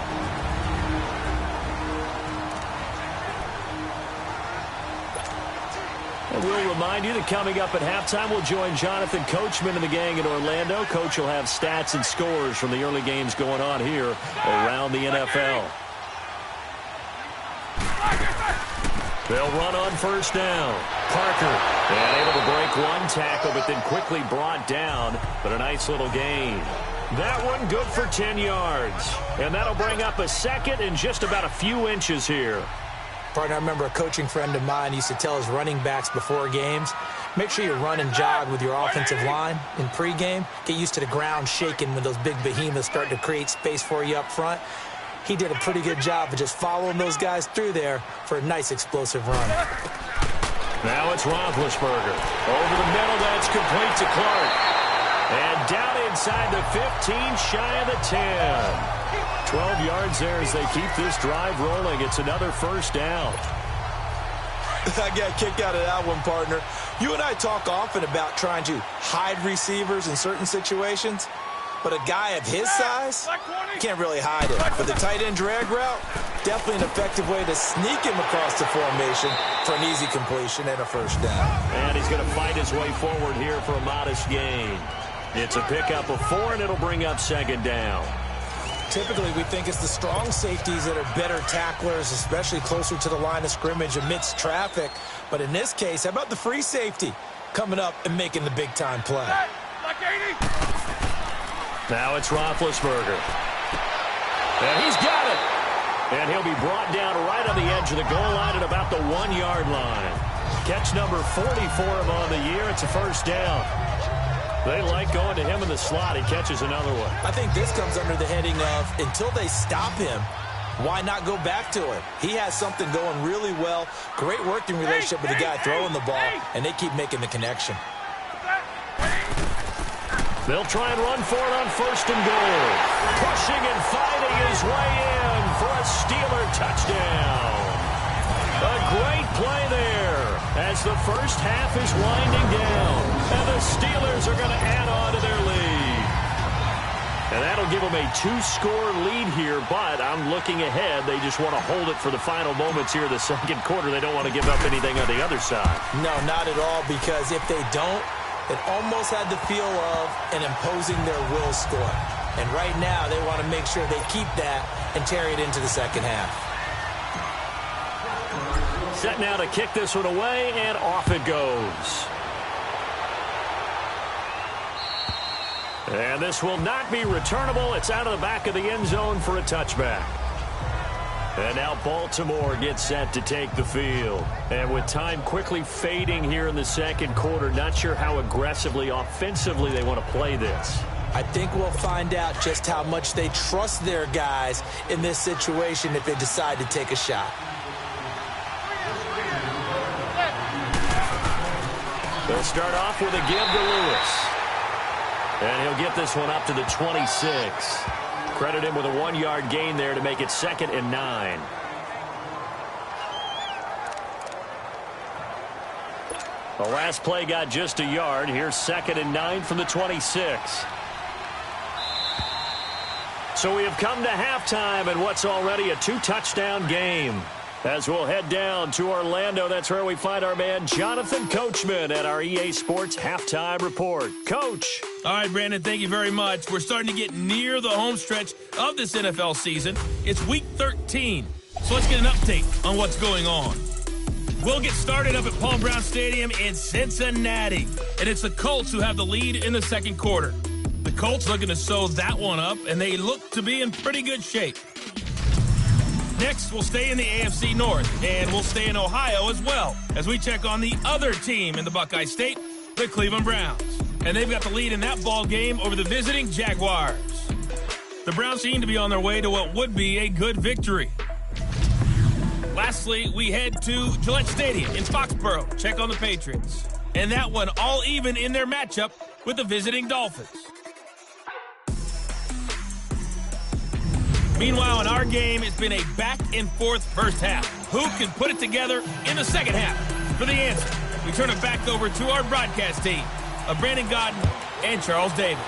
And we'll remind you that coming up at halftime, we'll join Jonathan Coachman and the gang in Orlando. Coach will have stats and scores from the early games going on here around the NFL. They'll run on first down. Parker, and able to break one tackle, but then quickly brought down, but a nice little gain. That one good for 10 yards. And that'll bring up a second and just about a few inches here. Partner, I remember a coaching friend of mine used to tell his running backs before games, make sure you run and jog with your offensive line in pregame. Get used to the ground shaking when those big behemoths start to create space for you up front. He did a pretty good job of just following those guys through there for a nice explosive run. Now it's Roethlisberger. Over the middle, that's complete to Clark. And down inside the 15, shy of the 10. 12 yards there as they keep this drive rolling. It's another first down. I got a kick out of that one, partner. You and I talk often about trying to hide receivers in certain situations, but a guy of his size can't really hide it. But the tight end drag route, definitely an effective way to sneak him across the formation for an easy completion and a first down. And he's going to fight his way forward here for a modest gain. It's a pickup of 4, and it'll bring up second down. Typically, we think it's the strong safeties that are better tacklers, especially closer to the line of scrimmage amidst traffic. But in this case, how about the free safety coming up and making the big-time play? Now it's Roethlisberger. And he's got it. And he'll be brought down right on the edge of the goal line at about the 1-yard line. Catch number 40 for him on the year. It's a first down. They like going to him in the slot. He catches another one. I think this comes under the heading of, until they stop him, why not go back to him? He has something going really well. Great working relationship with the guy throwing the ball, and they keep making the connection. They'll try and run for it on first and goal. Pushing and fighting his way in for a Steeler touchdown. A great play there as the first half is winding down. And the Steelers are going to add on to their lead. And that'll give them a 2-score lead here, but I'm looking ahead. They just want to hold it for the final moments here in the second quarter. They don't want to give up anything on the other side. No, not at all, because if they don't, it almost had the feel of an imposing their will score. And right now, they want to make sure they keep that and carry it into the second half. Set now to kick this one away, and off it goes. And this will not be returnable. It's out of the back of the end zone for a touchback. And now Baltimore gets set to take the field. And with time quickly fading here in the second quarter, not sure how aggressively, offensively they want to play this. I think we'll find out just how much they trust their guys in this situation if they decide to take a shot. They'll start off with a give to Lewis. And he'll get this one up to the 26. Credit him with a 1-yard gain there to make it 2nd and 9. The last play got just a yard. Here's 2nd and 9 from the 26. So we have come to halftime in what's already a 2-touchdown game. As we'll head down to Orlando, that's where we find our man Jonathan Coachman at our EA Sports Halftime Report. Coach. All right, Brandon, thank you very much. We're starting to get near the home stretch of this NFL season. It's Week 13, so let's get an update on what's going on. We'll get started up at Paul Brown Stadium in Cincinnati, and it's the Colts who have the lead in the second quarter. The Colts looking to sew that one up, and they look to be in pretty good shape. Next, we'll stay in the AFC North, and we'll stay in Ohio as well, as we check on the other team in the Buckeye State, the Cleveland Browns. And they've got the lead in that ball game over the visiting Jaguars. The Browns seem to be on their way to what would be a good victory. Lastly, we head to Gillette Stadium in Foxborough, check on the Patriots. And that one all even in their matchup with the visiting Dolphins. Meanwhile, in our game, it's been a back-and-forth first half. Who can put it together in the second half? For the answer, we turn it back over to our broadcast team of Brandon Godden and Charles Davis.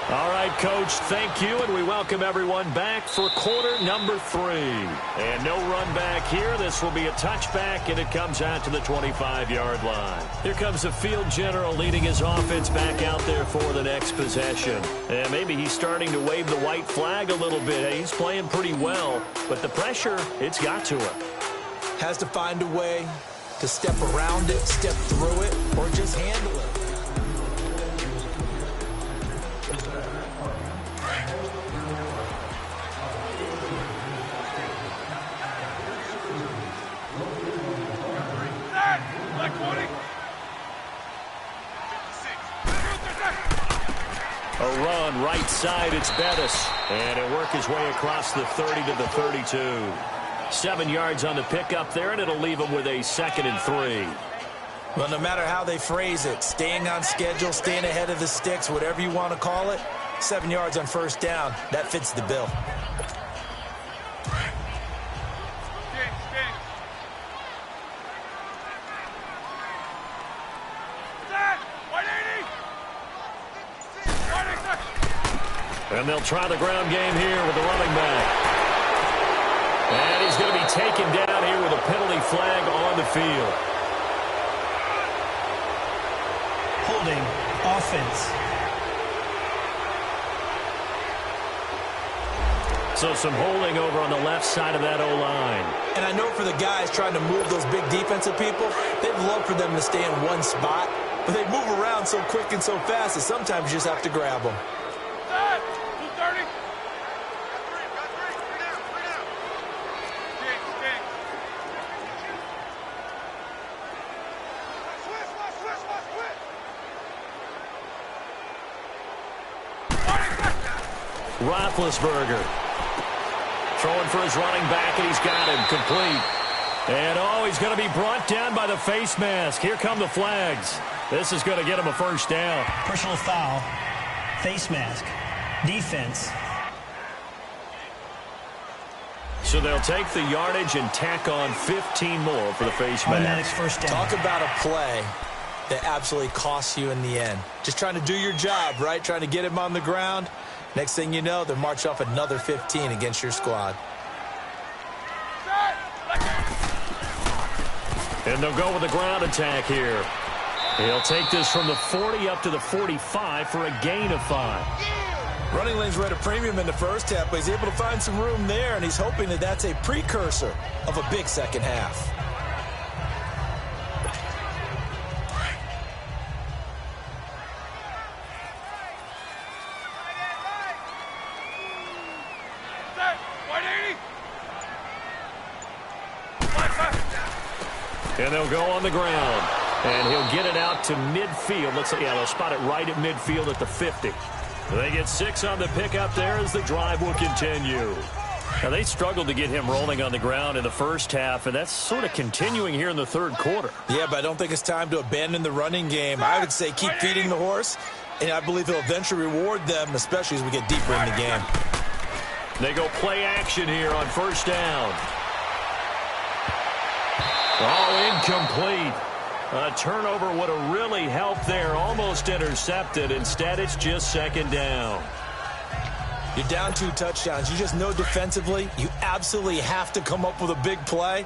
All right, Coach, thank you, and we welcome everyone back for quarter number 3. And no run back here. This will be a touchback, and it comes out to the 25-yard line. Here comes the field general leading his offense back out there for the next possession. And maybe he's starting to wave the white flag a little bit. He's playing pretty well, but the pressure, it's got to him. Has to find a way to step around it, step through it, or just handle it. A run right side, it's Bettis. And he'll work his way across the 30 to the 32. 7 yards on the pickup there, and it'll leave him with a 2nd and 3. Well, no matter how they phrase it, staying on schedule, staying ahead of the sticks, whatever you want to call it, 7 yards on first down, that fits the bill. And they'll try the ground game here with the running back. And he's going to be taken down here with a penalty flag on the field. Holding offense. So some holding over on the left side of that O-line. And I know for the guys trying to move those big defensive people, they'd love for them to stay in one spot. But they move around so quick and so fast that sometimes you just have to grab them. Roethlisberger throwing for his running back, and he's got him complete. And, he's going to be brought down by the face mask. Here come the flags. This is going to get him a first down. Personal foul. Face mask. Defense. So they'll take the yardage and tack on 15 more for the face Automatic mask. first down. Talk about a play that absolutely costs you in the end. Just trying to do your job, right? Trying to get him on the ground. Next thing you know, they're march off another 15 against your squad. And they'll go with the ground attack here. He'll take this from the 40 up to the 45 for a gain of 5. Running lanes were at a premium in the first half, but he's able to find some room there, and he's hoping that that's a precursor of a big second half. And they'll go on the ground. And he'll get it out to midfield. They'll spot it right at midfield at the 50. They get 6 on the pickup there as the drive will continue. Now, they struggled to get him rolling on the ground in the first half, and that's sort of continuing here in the third quarter. Yeah, but I don't think it's time to abandon the running game. I would say keep feeding the horse, and I believe he'll eventually reward them, especially as we get deeper in the game. They go play action here on first down. Incomplete. A turnover would have really helped there. Almost intercepted. Instead, it's just second down. You're down 2 touchdowns. You just know defensively you absolutely have to come up with a big play.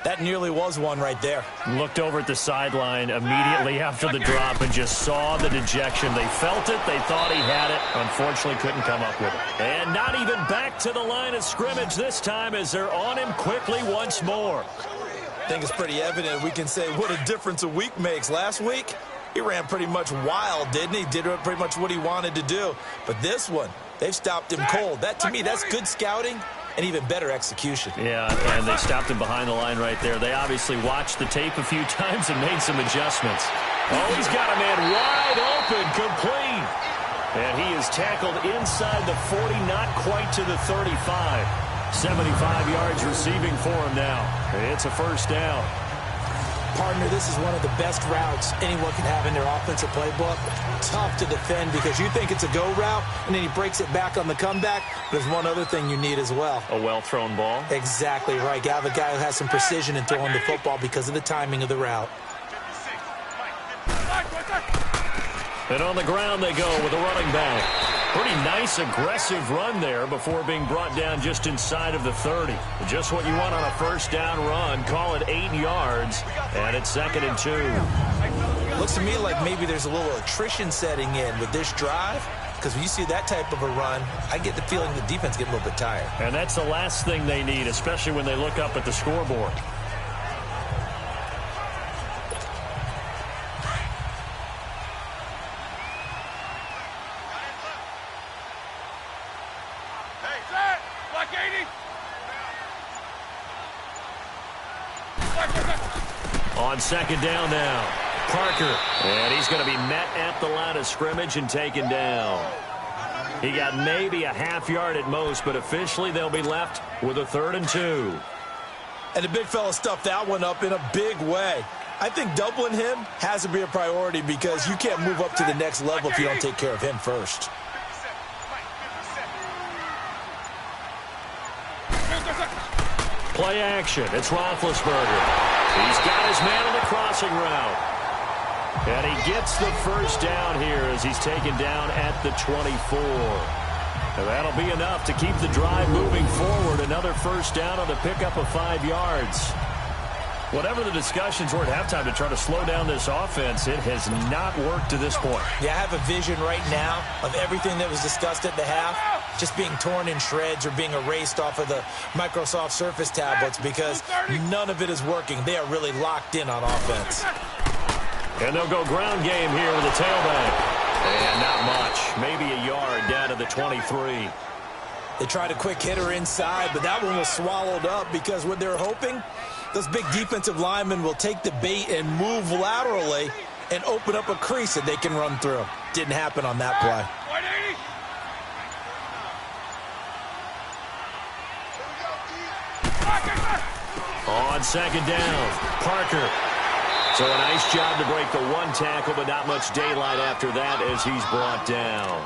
That nearly was one right there. Looked over at the sideline immediately after the drop and just saw the dejection. They felt it. They thought he had it. Unfortunately, couldn't come up with it. And not even back to the line of scrimmage this time as they're on him quickly once more. I think it's pretty evident. We can say what a difference a week makes. Last week, he ran pretty much wild, didn't he? Did pretty much what he wanted to do. But this one, they've stopped him cold. That, to me, that's good scouting and even better execution. Yeah, and they stopped him behind the line right there. They obviously watched the tape a few times and made some adjustments. He's got a man wide open, complete. And he is tackled inside the 40, not quite to the 35. 75 yards receiving for him now. It's a first down. Partner, this is one of the best routes anyone can have in their offensive playbook. Tough to defend because you think it's a go route, and then he breaks it back on the comeback. There's one other thing you need as well. A well-thrown ball? Exactly right. You have a guy who has some precision in throwing the football because of the timing of the route. And on the ground they go with a running back. Pretty nice, aggressive run there before being brought down just inside of the 30. Just what you want on a first down run. Call it 8 yards, and it's 2nd and 2. Looks to me like maybe there's a little attrition setting in with this drive, because when you see that type of a run, I get the feeling the defense get a little bit tired. And that's the last thing they need, especially when they look up at the scoreboard. On second down now, Parker. And he's going to be met at the line of scrimmage and taken down. He got maybe a half yard at most, but officially they'll be left with a 3rd and 2. And the big fella stuffed that one up in a big way. I think doubling him has to be a priority because you can't move up to the next level if you don't take care of him first. Play action. It's Roethlisberger. He's got his man on the crossing route. And he gets the first down here as he's taken down at the 24. And that'll be enough to keep the drive moving forward. Another first down on the pickup of 5 yards. Whatever the discussions were at halftime to try to slow down this offense, it has not worked to this point. Yeah, I have a vision right now of everything that was discussed at the half just being torn in shreds or being erased off of the Microsoft Surface tablets because none of it is working. They are really locked in on offense. And they'll go ground game here with a tailback. And not much. Maybe a yard down to the 23. They tried a quick hitter inside, but that one was swallowed up because what they're hoping, those big defensive linemen will take the bait and move laterally and open up a crease that they can run through. Didn't happen on that play. On second down, Parker. So a nice job to break the 1 tackle, but not much daylight after that as he's brought down.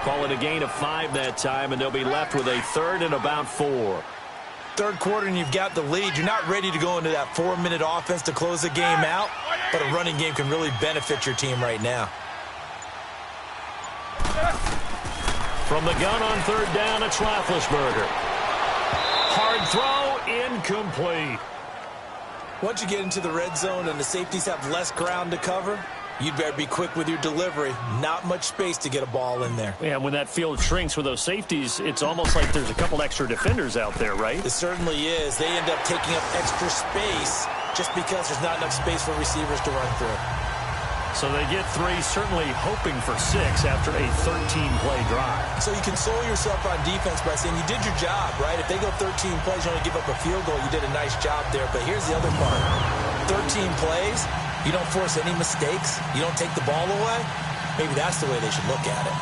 Call it a gain of 5 that time, and they'll be left with a 3rd and about 4. Third quarter and you've got the lead. You're not ready to go into that 4-minute offense to close the game out, but a running game can really benefit your team right now. From the gun on 3rd down, it's Roethlisberger. Hard throw, incomplete. Once you get into the red zone and the safeties have less ground to cover, you'd better be quick with your delivery. Not much space to get a ball in there. Yeah, when that field shrinks with those safeties, it's almost like there's a couple extra defenders out there, right? It certainly is. They end up taking up extra space just because there's not enough space for receivers to run through. So they get 3, certainly hoping for 6 after a 13-play drive. So you console yourself on defense by saying you did your job, right? If they go 13 plays, you only give up a field goal, you did a nice job there. But here's the other part. 13 plays, you don't force any mistakes, you don't take the ball away. Maybe that's the way they should look at it.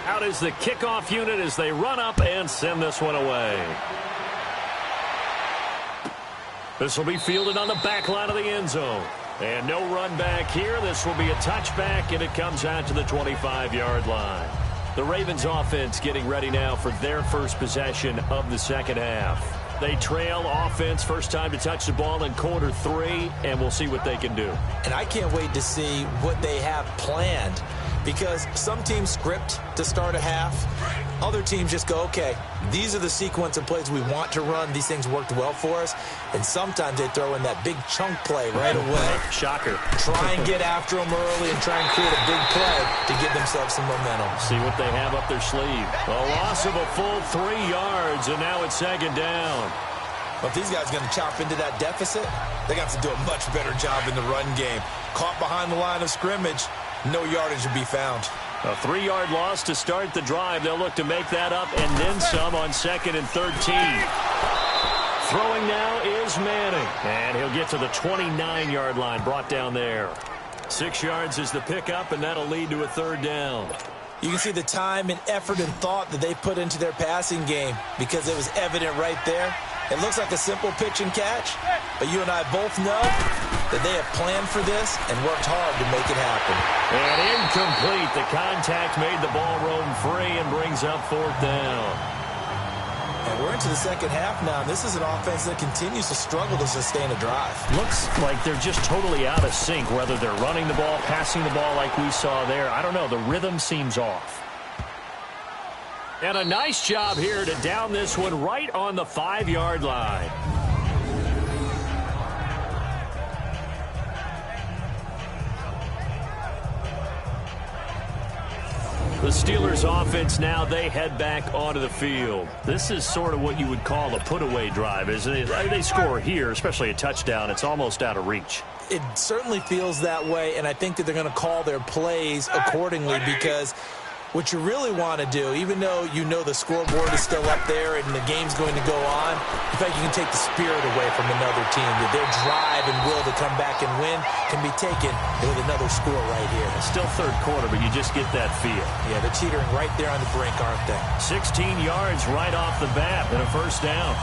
Out is the kickoff unit as they run up and send this one away. This will be fielded on the back line of the end zone. And no run back here. This will be a touchback, and it comes out to the 25-yard line. The Ravens offense getting ready now for their first possession of the second half. They trail offense, first time to touch the ball in quarter 3, and we'll see what they can do. And I can't wait to see what they have planned, because some teams script to start a half. Other teams just go, okay, these are the sequence of plays we want to run. These things worked well for us. And sometimes they throw in that big chunk play right away. Shocker. Try and get after them early and try and create a big play to give themselves some momentum. See what they have up their sleeve. A loss of a full 3 yards, and now it's second down. Well, if these guys are going to chop into that deficit, they got to do a much better job in the run game. Caught behind the line of scrimmage, no yardage to be found. A 3-yard loss to start the drive. They'll look to make that up and then some on 2nd and 13. Throwing now is Manning. And he'll get to the 29-yard line, brought down there. 6 yards is the pickup, and that'll lead to a 3rd down. You can see the time and effort and thought that they put into their passing game because it was evident right there. It looks like a simple pitch and catch, but you and I both know that they have planned for this and worked hard to make it happen. And incomplete. The contact made the ball roam free and brings up 4th down. And we're into the second half now. This is an offense that continues to struggle to sustain a drive. Looks like they're just totally out of sync, whether they're running the ball, passing the ball like we saw there. I don't know. The rhythm seems off. And a nice job here to down this one right on the 5-yard line. The Steelers offense now, they head back onto the field. This is sort of what you would call a put-away drive, isn't it? They score here, especially a touchdown. It's almost out of reach. It certainly feels that way, and I think that they're going to call their plays accordingly because what you really want to do, even though you know the scoreboard is still up there and the game's going to go on, in fact, you can take the spirit away from another team. That their drive and will to come back and win can be taken with another score right here. It's still third quarter, but you just get that feel. Yeah, they're teetering right there on the brink, aren't they? 16 yards right off the bat and a first down.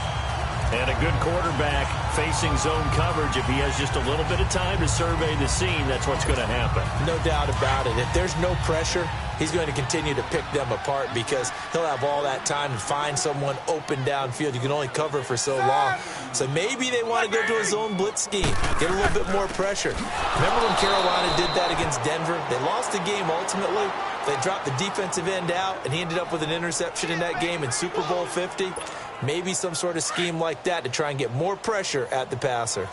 And a good quarterback facing zone coverage. If he has just a little bit of time to survey the scene, that's what's going to happen. No doubt about it. If there's no pressure, he's going to continue to pick them apart because he'll have all that time to find someone open downfield. You can only cover for so long. So maybe they want to go to a zone blitz scheme, get a little bit more pressure. Remember when Carolina did that against Denver? They lost the game ultimately. They dropped the defensive end out, and he ended up with an interception in that game in Super Bowl 50. Maybe some sort of scheme like that to try and get more pressure at the passer.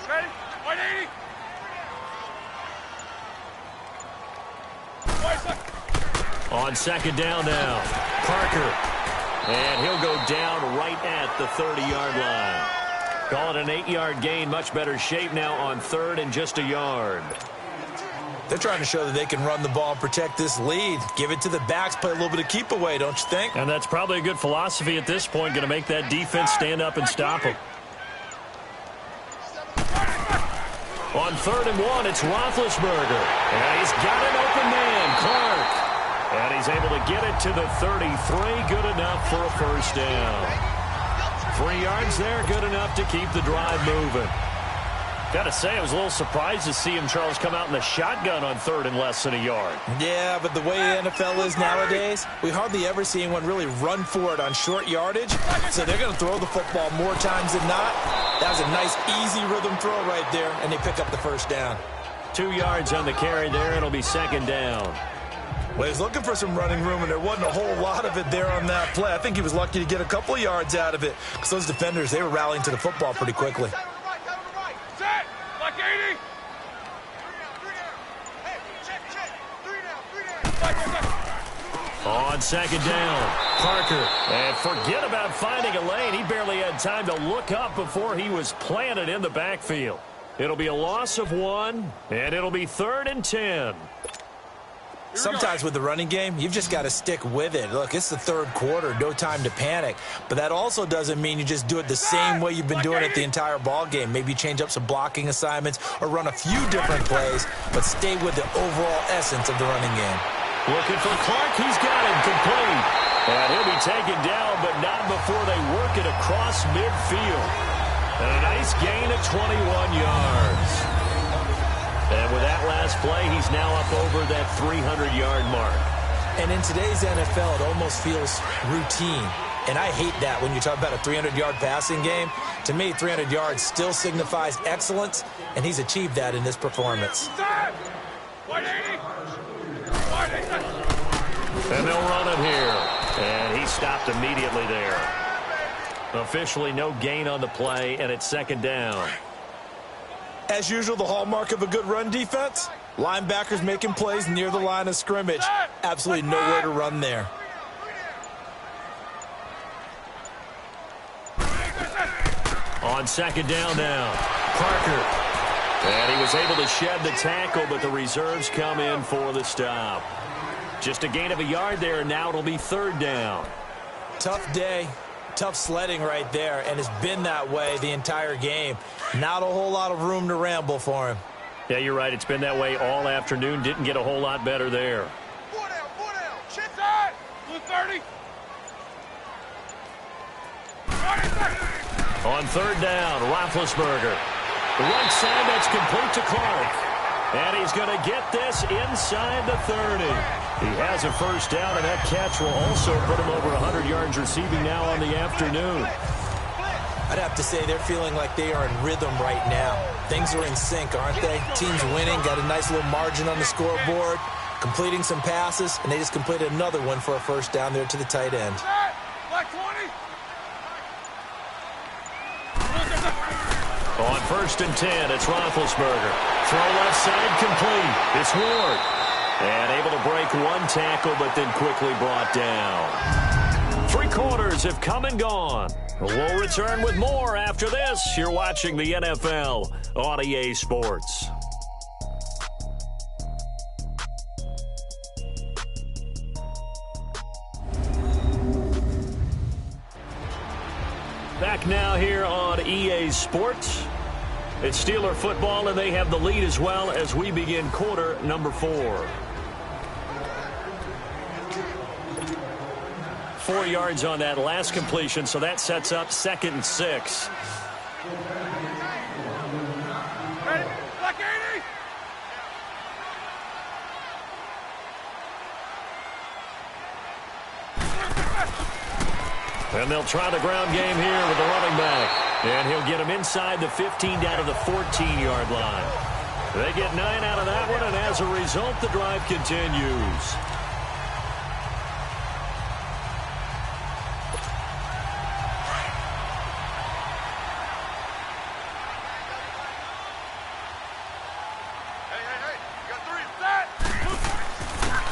Ready? 180. On second down now, Parker. And he'll go down right at the 30-yard line. Call it an 8-yard gain. Much better shape now on third and just a yard. They're trying to show that they can run the ball and protect this lead. Give it to the backs, play a little bit of keep away, don't you think? And that's probably a good philosophy at this point, going to make that defense stand up and stop them. On 3rd and 1, it's Roethlisberger. And he's got an open man, Clark. And he's able to get it to the 33. Good enough for a first down. 3 yards there, good enough to keep the drive moving. Got to say, I was a little surprised to see him, Charles, come out in the shotgun on 3rd and less than a yard. Yeah, but the way the NFL is nowadays, we hardly ever see anyone really run for it on short yardage. So they're going to throw the football more times than not. That was a nice, easy rhythm throw right there, and they pick up the first down. 2 yards on the carry there. It'll be second down. Well, he's looking for some running room, and there wasn't a whole lot of it there on that play. I think he was lucky to get a couple of yards out of it because those defenders, they were rallying to the football pretty quickly. Set. Like 80. On second down, Parker. And forget about finding a lane. He barely had time to look up before he was planted in the backfield. It'll be a loss of 1, and it'll be 3rd and 10. Sometimes with the running game, you've just got to stick with it. Look, it's the third quarter, no time to panic. But that also doesn't mean you just do it the same way you've been doing it the entire ball game. Maybe change up some blocking assignments or run a few different plays, but stay with the overall essence of the running game. Looking for Clark. He's got him complete. And he'll be taken down, but not before they work it across midfield. And a nice gain of 21 yards. And with that last play, he's now up over that 300-yard mark. And in today's NFL, it almost feels routine. And I hate that when you talk about a 300-yard passing game. To me, 300 yards still signifies excellence, and he's achieved that in this performance. And they'll run him here. And he stopped immediately there. Officially no gain on the play, and it's second down. As usual, the hallmark of a good run defense, linebackers making plays near the line of scrimmage. Absolutely nowhere to run there. On second down now, Parker. And he was able to shed the tackle, but the reserves come in for the stop. Just a gain of a yard there, and now it'll be 3rd down. Tough day. Tough sledding right there, and it's been that way the entire game. Not a whole lot of room to ramble for him. Yeah, you're right. It's been that way all afternoon. Didn't get a whole lot better there. 4 down. Shit side. Blue 30. On 3rd down, Roethlisberger. The right side, that's complete to Clark. And he's going to get this inside the 30. He has a first down, and that catch will also put him over 100 yards receiving now on the afternoon. I'd have to say they're feeling like they are in rhythm right now. Things are in sync, aren't they? Team's winning, got a nice little margin on the scoreboard. completing some passes, and they just completed another one for a first down there to the tight end. Black 20. On 1st and 10, it's Roethlisberger. Throw left side complete. It's Ward. And able to break one tackle, but then quickly brought down. 3 quarters have come and gone. We'll return with more after this. You're watching the NFL on EA Sports. Back now here on EA Sports. It's Steeler football, and they have the lead as well as we begin quarter number 4. 4 yards on that last completion, so that sets up 2nd and 6. Ready? Black 80. And they'll try the ground game here with the running back. And he'll get him inside the 15 down to the 14-yard line. They get 9 out of that one, and as a result, the drive continues.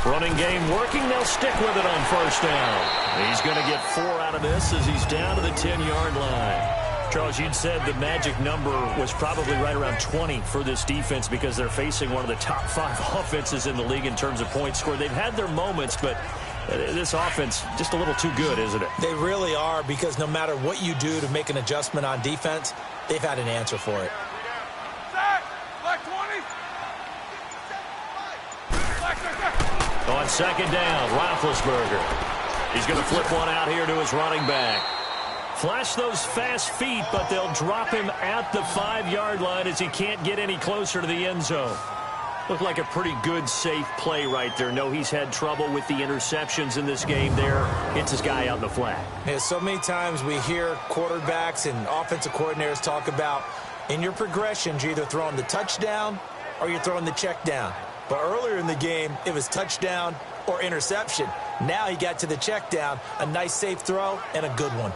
Running game working. They'll stick with it on 1st down. He's going to get 4 out of this as he's down to the 10-yard line. Charles, you'd said the magic number was probably right around 20 for this defense because they're facing one of the top 5 offenses in the league in terms of points scored. They've had their moments, but this offense just a little too good, isn't it? They really are, because no matter what you do to make an adjustment on defense, they've had an answer for it. Black 20. On 2nd down, Roethlisberger. He's going to flip one out here to his running back. Flash those fast feet, but they'll drop him at the 5-yard line as he can't get any closer to the end zone. Looked like a pretty good, safe play right there. No, he's had trouble with the interceptions in this game there. Hits his guy out in the flat. Yeah, so many times we hear quarterbacks and offensive coordinators talk about in your progressions, you're either throwing the touchdown or you're throwing the check down. But earlier in the game, it was touchdown or interception. Now he got to the check down, a nice safe throw, and a good one.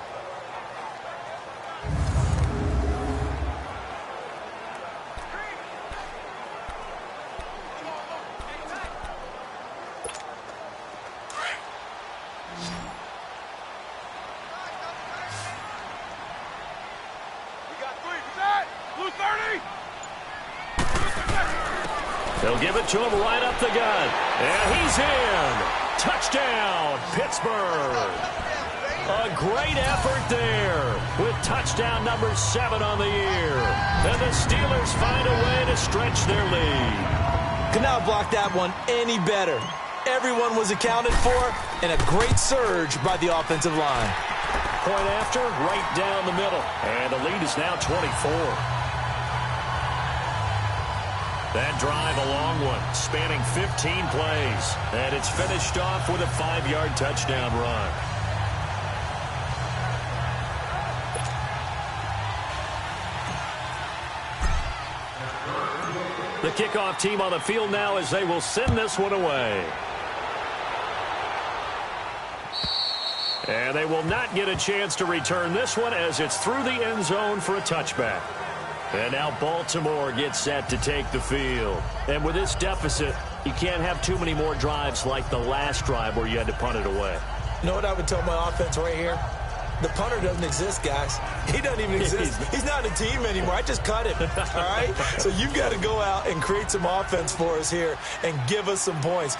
They'll give it to him right up the gut. And he's in. Touchdown, Pittsburgh. A great effort there with touchdown number 7 on the year. And the Steelers find a way to stretch their lead. Could not block that one any better. Everyone was accounted for, and a great surge by the offensive line. Point after, right down the middle. And the lead is now 24. That drive, a long one, spanning 15 plays. And it's finished off with a 5-yard touchdown run. The kickoff team on the field now as they will send this one away. And they will not get a chance to return this one as it's through the end zone for a touchback. And now Baltimore gets set to take the field. And with this deficit, you can't have too many more drives like the last drive where you had to punt it away. You know what I would tell my offense right here? The punter doesn't exist, guys. He doesn't even exist. He's not a team anymore. I just cut him, all right? So you've got to go out and create some offense for us here and give us some points.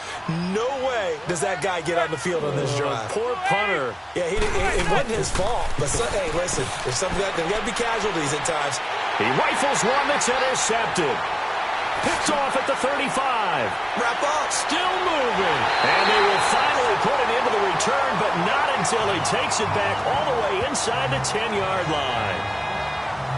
No way does that guy get on the field on this drive. Poor punter. Yeah, it wasn't his fault. But, hey, listen, there's got to be casualties at times. He rifles one that's intercepted. Picked off at the 35. Wrap up. Still moving. And they will finally put it into the return, but not until he takes it back all the way inside the 10-yard line.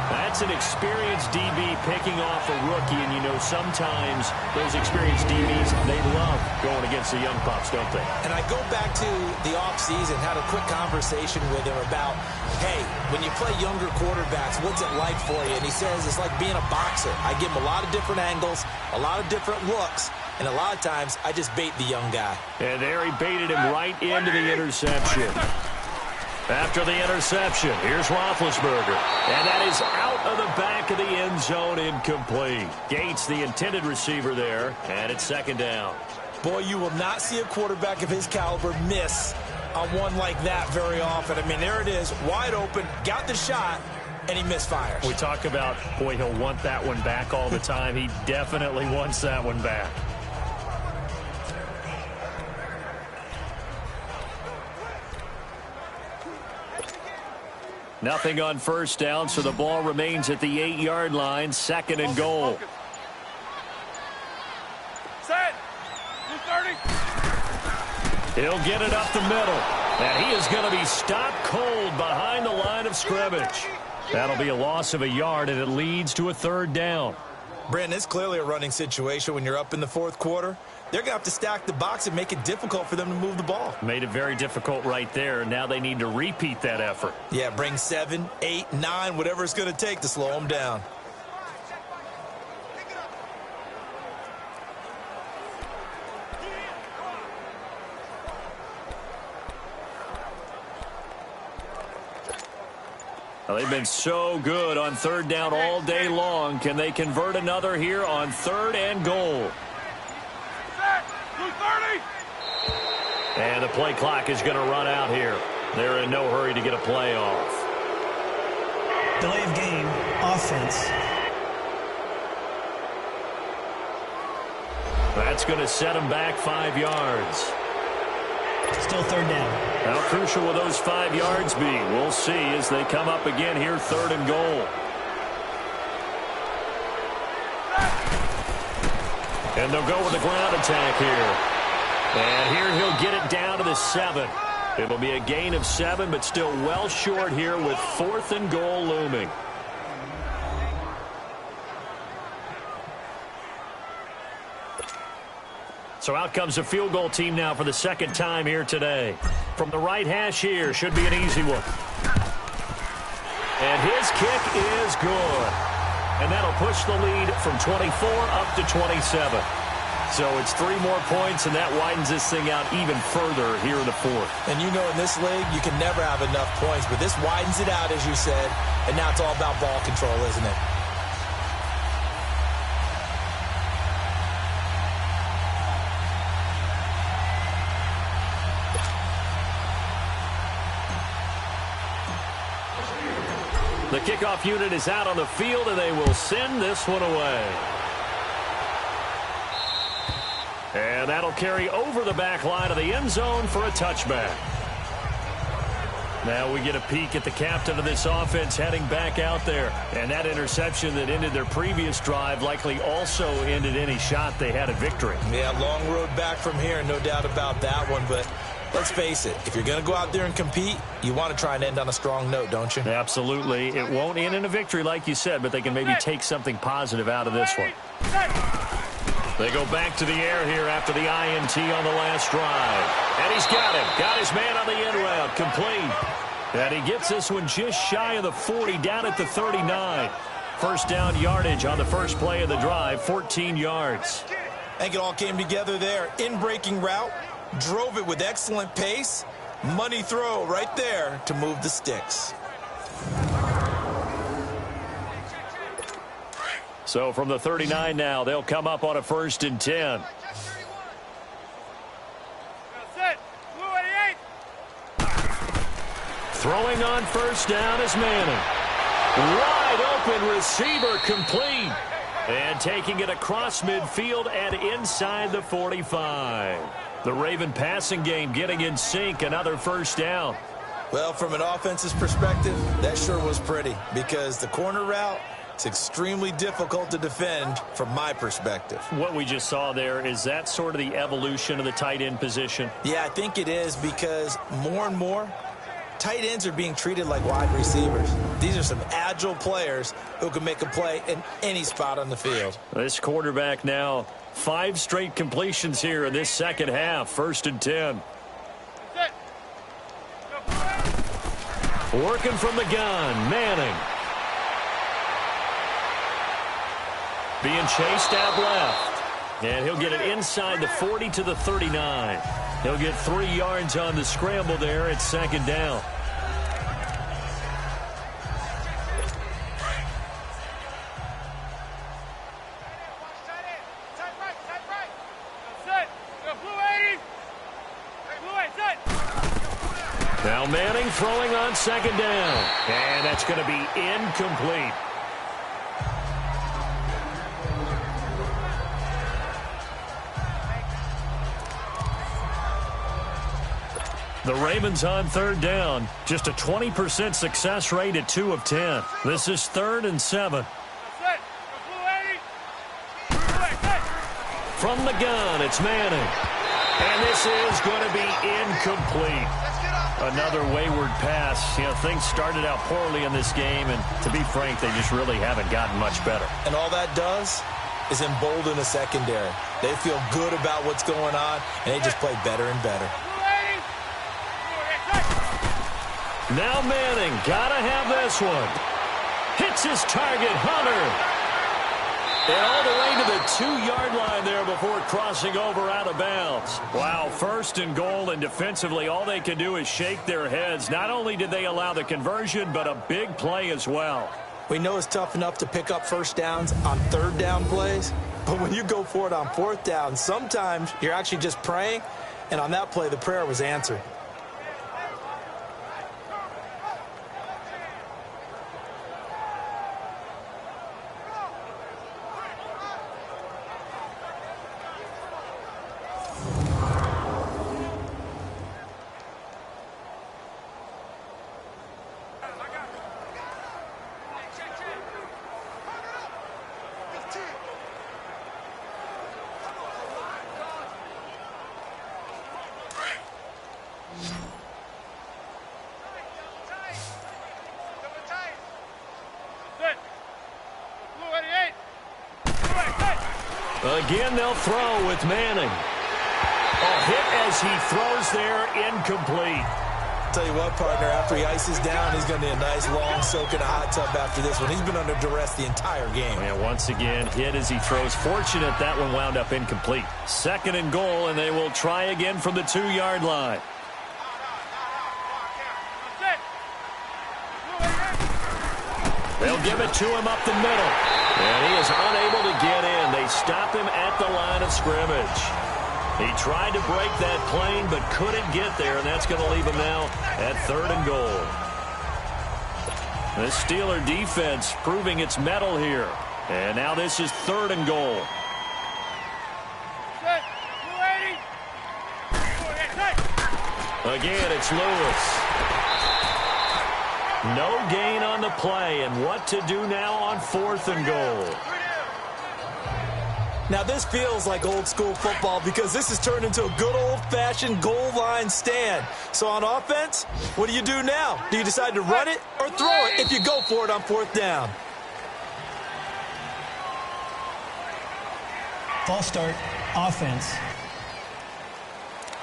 That's an experienced DB picking off a rookie, and you know sometimes those experienced DBs, they love going against the young pups, don't they? And I go back to the offseason, had a quick conversation with him about, hey, when you play younger quarterbacks, what's it like for you? And he says it's like being a boxer. I give him a lot of different angles, a lot of different looks, And a lot of times, I just bait the young guy. And there he baited him right into the interception. After the interception, here's Roethlisberger. And that is out of the back of the end zone, incomplete. Gates, the intended receiver there, and it's second down. Boy, you will not see a quarterback of his caliber miss on one like that very often. I mean, there it is, wide open, got the shot, and he misfires. We talk about, boy, he'll want that one back all the time. He definitely wants that one back. Nothing on first down, so the ball remains at the 8-yard line, second and goal. Set. 30. He'll get it up the middle, and he is going to be stopped cold behind the line of scrimmage. That'll be a loss of a yard, and it leads to a third down. Brandon, it's clearly a running situation when you're up in the fourth quarter. They're going to have to stack the box and make it difficult for them to move the ball. Made it very difficult right there. Now they need to repeat that effort. Yeah, bring 7, 8, 9, whatever it's going to take to slow them down. Well, they've been so good on third down all day long. Can they convert another here on third and goal? And the play clock is going to run out here. They're in no hurry to get a play off. Delay of game, offense. That's going to set them back 5 yards. Still third down. How crucial will those 5 yards be? We'll see as they come up again here, third and goal. And they'll go with the ground attack here. And here he'll get it down to the 7. It'll be a gain of 7, but still well short here with fourth and goal looming. So out comes the field goal team now for the second time here today. From the right hash here, should be an easy one. And his kick is good. And that'll push the lead from 24 up to 27. So it's 3 more points, and that widens this thing out even further here in the fourth. And you know in this league, you can never have enough points, but this widens it out, as you said, and now it's all about ball control, isn't it? The kickoff unit is out on the field, and they will send this one away. And that'll carry over the back line of the end zone for a touchback. Now we get a peek at the captain of this offense heading back out there. And that interception that ended their previous drive likely also ended any shot they had at victory. Yeah, long road back from here, no doubt about that one. But let's face it, if you're going to go out there and compete, you want to try and end on a strong note, don't you? Absolutely. It won't end in a victory like you said, but they can maybe take something positive out of this one. They go back to the air here after the INT on the last drive. And he's got him. Got his man on the end route. Complete. And he gets this one just shy of the 40, down at the 39. First down yardage on the first play of the drive, 14 yards. I think it all came together there. In-breaking route, drove it with excellent pace. Money throw right there to move the sticks. So from the 39 now, they'll come up on a 1st and 10. Throwing on first down is Manning. Wide open receiver complete. And taking it across midfield and inside the 45. The Raven passing game getting in sync, another first down. Well, from an offense's perspective, that sure was pretty because the corner route, it's extremely difficult to defend from my perspective. What we just saw there, is that sort of the evolution of the tight end position? Yeah, I think it is because more and more, tight ends are being treated like wide receivers. These are some agile players who can make a play in any spot on the field. This quarterback now, 5 straight completions here in this second half, 1st and 10. Working from the gun, Manning. Being chased out left. And he'll get it inside the 40 to the 39. He'll get 3 yards on the scramble there at second down. Now Manning throwing on second down. And that's going to be incomplete. The Ravens on third down. Just a 20% success rate at 2 of 10. This is 3rd and 7. From the gun, it's Manning. And this is going to be incomplete. Another wayward pass. You know, things started out poorly in this game, and to be frank, they just really haven't gotten much better. And all that does is embolden a secondary. They feel good about what's going on, and they just play better and better. Now Manning, gotta have this one. Hits his target, Hunter. And all the way to the 2-yard line there before crossing over out of bounds. Wow, 1st and goal, and defensively all they can do is shake their heads. Not only did they allow the conversion, but a big play as well. We know it's tough enough to pick up first downs on 3rd down plays, but when you go for it on 4th down, sometimes you're actually just praying, and on that play the prayer was answered. Again, they'll throw with Manning. A hit as he throws there, incomplete. Tell you what, partner, after he ices down, he's going to need a nice long soak in a hot tub after this one. He's been under duress the entire game. And once again, hit as he throws. Fortunate that one wound up incomplete. 2nd and goal, and they will try again from the 2-yard line. They'll give it to him up the middle. And he is unable to get in. They stop him at the line of scrimmage. He tried to break that plane but couldn't get there, and that's going to leave him now at 3rd and goal. The Steeler defense proving its mettle here. And now this is 3rd and goal. Again, it's Lewis. No gain on the play, and what to do now on 4th and goal. Now this feels like old school football because this has turned into a good old-fashioned goal line stand. So on offense, what do you do now? Do you decide to run it or throw it if you go for it on 4th down? False start, offense.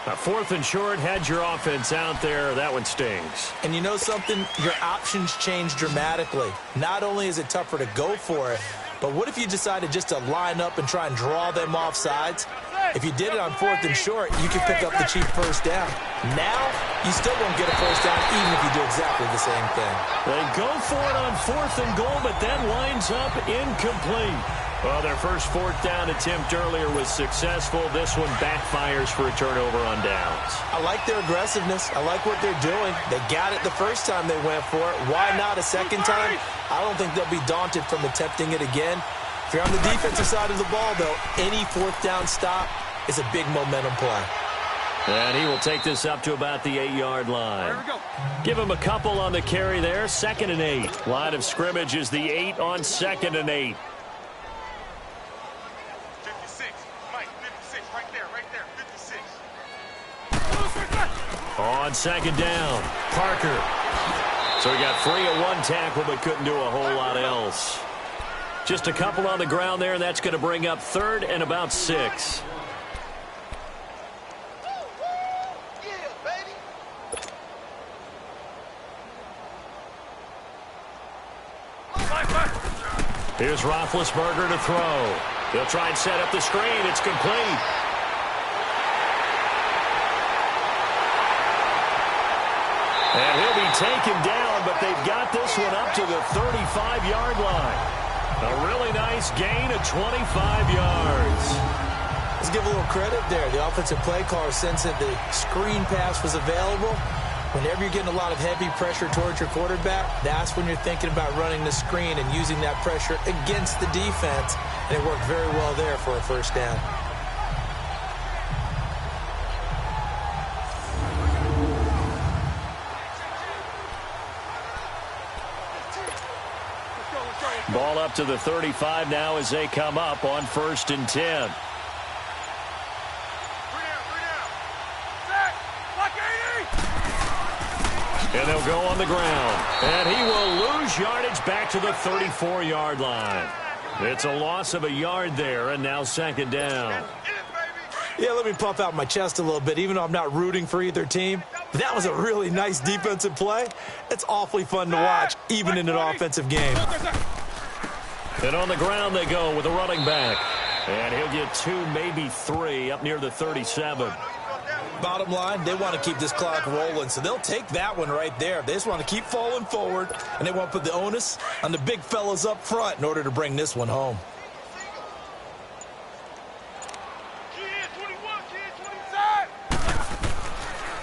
4th and short, had your offense out there. That one stings. And you know something? Your options change dramatically. Not only is it tougher to go for it, but what if you decided just to line up and try and draw them off sides? If you did it on 4th and short, you could pick up the cheap first down. Now, you still won't get a first down even if you do exactly the same thing. They go for it on 4th and goal, but that winds up incomplete. Well, their first 4th down attempt earlier was successful. This one backfires for a turnover on downs. I like their aggressiveness. I like what they're doing. They got it the first time they went for it. Why not a second time? I don't think they'll be daunted from attempting it again. If you're on the defensive side of the ball, though, any 4th down stop is a big momentum play. And he will take this up to about the 8-yard line. Give him a couple on the carry there. 2nd and 8. Line of scrimmage is the 8 on 2nd and 8. On 2nd down, Parker. So he got free of one tackle but couldn't do a whole lot else. Just a couple on the ground there, and that's going to bring up 3rd and about 6. Here's Roethlisberger to throw. They'll try and set up the screen. It's complete. And he'll be taken down, but they've got this one up to the 35-yard line. A really nice gain of 25 yards. Let's give a little credit there. The offensive play caller, since that the screen pass was available, whenever you're getting a lot of heavy pressure towards your quarterback, that's when you're thinking about running the screen and using that pressure against the defense. And it worked very well there for a first down. Ball up to the 35 now as they come up on 1st and 10. And they'll go on the ground. And he will lose yardage back to the 34-yard line. It's a loss of a yard there, and now 2nd down. Yeah, let me puff out my chest a little bit, even though I'm not rooting for either team. That was a really nice defensive play. It's awfully fun to watch, even in an offensive game. And on the ground they go with a running back. And he'll get 2, maybe 3 up near the 37. Bottom line, they want to keep this clock rolling, so they'll take that one right there. They just want to keep falling forward, and they want to put the onus on the big fellas up front in order to bring this one home.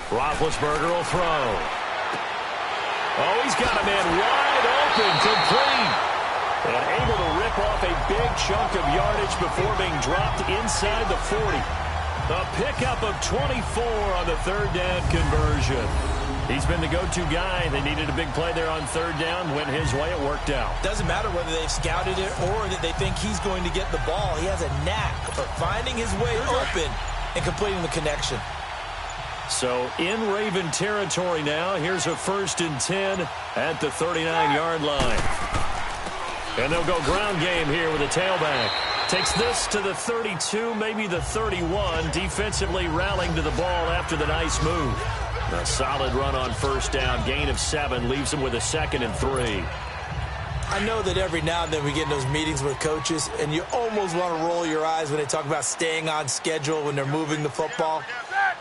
Roethlisberger will throw. Oh, he's got a man wide open, complete. And able to rip off a big chunk of yardage before being dropped inside the 40. A pickup of 24 on the 3rd down conversion. He's been the go-to guy. They needed a big play there on 3rd down. Went his way. It worked out. Doesn't matter whether they've scouted it or that they think he's going to get the ball. He has a knack for finding his way open and completing the connection. So in Raven territory now. Here's a 1st and 10 at the 39-yard line. And they'll go ground game here with a tailback. Takes this to the 32, maybe the 31. Defensively rallying to the ball after the nice move. A solid run on 1st down. Gain of 7 leaves him with a 2nd and 3. I know that every now and then we get in those meetings with coaches, and you almost want to roll your eyes when they talk about staying on schedule when they're moving the football.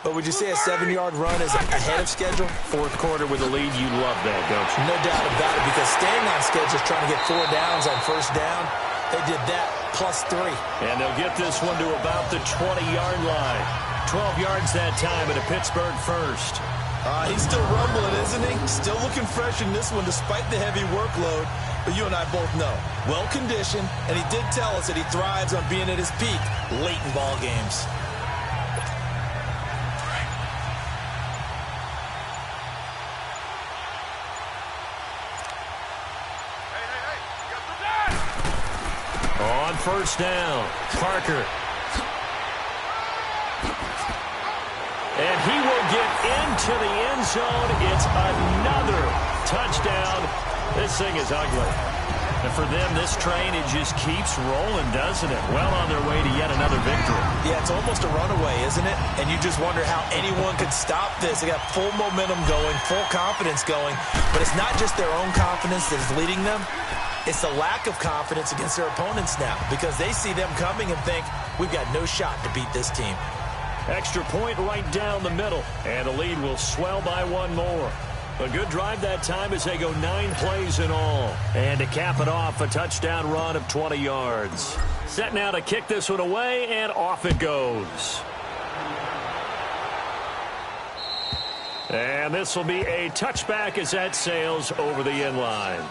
But would you say a 7-yard run is ahead of schedule? 4th quarter with a lead, you love that, don't you? No doubt about it, because staying on schedule is trying to get 4 downs on 1st down. They did that plus 3. And they'll get this one to about the 20-yard line. 12 yards that time at a Pittsburgh 1st. He's still rumbling, isn't he? Still looking fresh in this one despite the heavy workload. But you and I both know, well-conditioned, and he did tell us that he thrives on being at his peak late in ball games. On 1st down, Parker. And he will get into the end zone. It's another touchdown. This thing is ugly. And for them, this train, it just keeps rolling, doesn't it? Well on their way to yet another victory. Yeah, it's almost a runaway, isn't it? And you just wonder how anyone could stop this. They got full momentum going, full confidence going. But it's not just their own confidence that is leading them. It's the lack of confidence against their opponents now, because they see them coming and think, we've got no shot to beat this team. Extra point right down the middle, and the lead will swell by 1 more. A good drive that time as they go 9 plays in all. And to cap it off, a touchdown run of 20 yards. Set now to kick this one away, and off it goes. And this will be a touchback as that sails over the end line.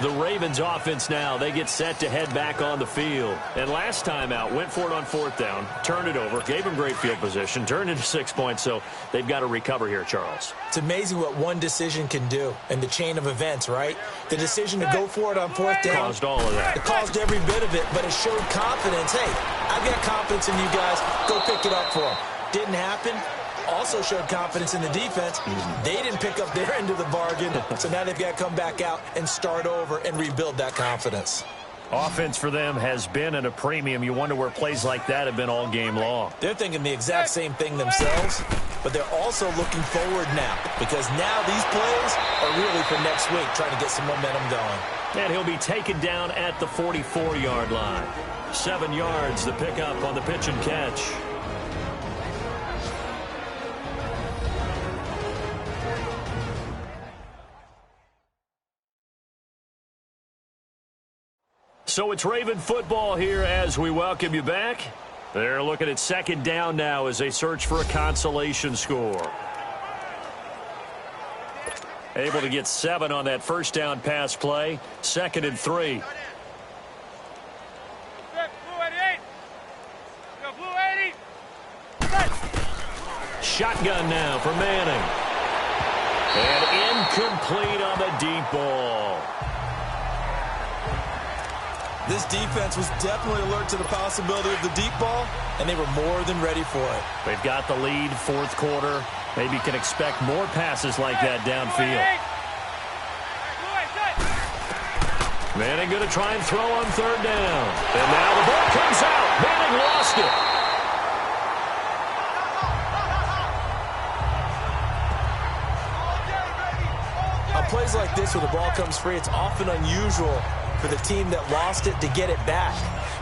The Ravens offense now, they get set to head back on the field. And last time out, went for it on 4th down, turned it over, gave them great field position, turned into 6 points, so they've got to recover here, Charles. It's amazing what one decision can do in the chain of events, right? The decision to go for it on 4th down. Caused all of that. It caused every bit of it, but it showed confidence. Hey, I've got confidence in you guys. Go pick it up for them. Didn't happen. Also showed confidence in the defense. They didn't pick up their end of the bargain, so now they've got to come back out and start over and rebuild that confidence. Offense for them has been at a premium. You wonder where plays like that have been all game long. They're thinking the exact same thing themselves, but they're also looking forward now, because now these plays are really for next week, trying to get some momentum going. And he'll be taken down at the 44-yard line. 7 yards the pickup on the pitch and catch. So it's Raven football here as we welcome you back. They're looking at second down now as they search for a consolation score. Able to get 7 on that first down pass play. 2nd and 3. Shotgun now for Manning. And incomplete on the deep ball. This defense was definitely alert to the possibility of the deep ball, and they were more than ready for it. They've got the lead, 4th quarter. Maybe can expect more passes like that downfield. Manning going to try and throw on 3rd down. And now the ball comes out. Manning lost it. On plays like this where the ball comes free, it's often unusual for the team that lost it to get it back,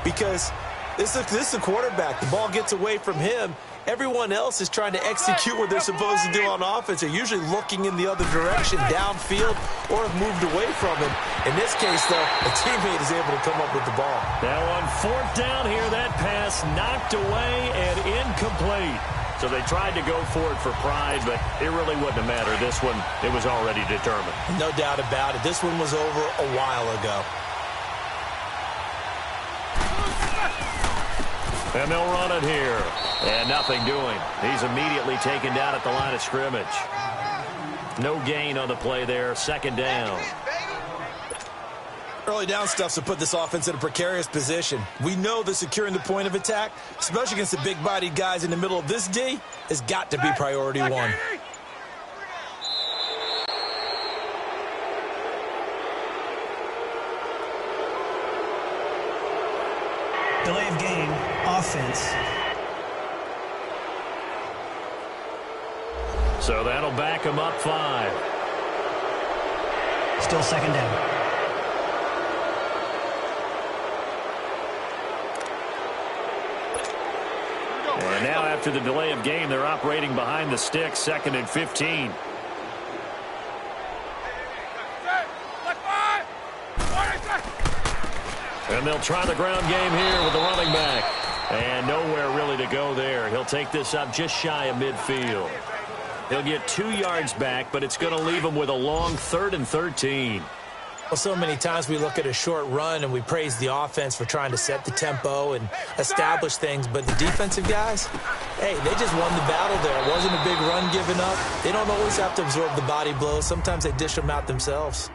because this is the quarterback. The ball gets away from him. Everyone else is trying to execute what they're supposed to do on offense. They're usually looking in the other direction, downfield, or have moved away from him. In this case, though, a teammate is able to come up with the ball. Now on 4th down here, that pass knocked away and incomplete. So they tried to go for it for pride, but it really wouldn't have mattered. This one, it was already determined. No doubt about it. This one was over a while ago. And they'll run it here. And nothing doing. He's immediately taken down at the line of scrimmage. No gain on the play there. 2nd down. Early down stuff's to put this offense in a precarious position. We know that securing the point of attack, especially against the big-bodied guys in the middle of this D, has got to be priority 1. Delay of game, offense. So that'll back him up 5. Still 2nd down. And now after the delay of game, they're operating behind the sticks, 2nd and 15. And they'll try the ground game here with the running back. And nowhere really to go there. He'll take this up just shy of midfield. He'll get 2 yards back, but it's going to leave him with a long 3rd and 13. Well, so many times we look at a short run and we praise the offense for trying to set the tempo and establish things, but the defensive guys, hey, they just won the battle there. It wasn't a big run given up. They don't always have to absorb the body blows. Sometimes they dish them out themselves.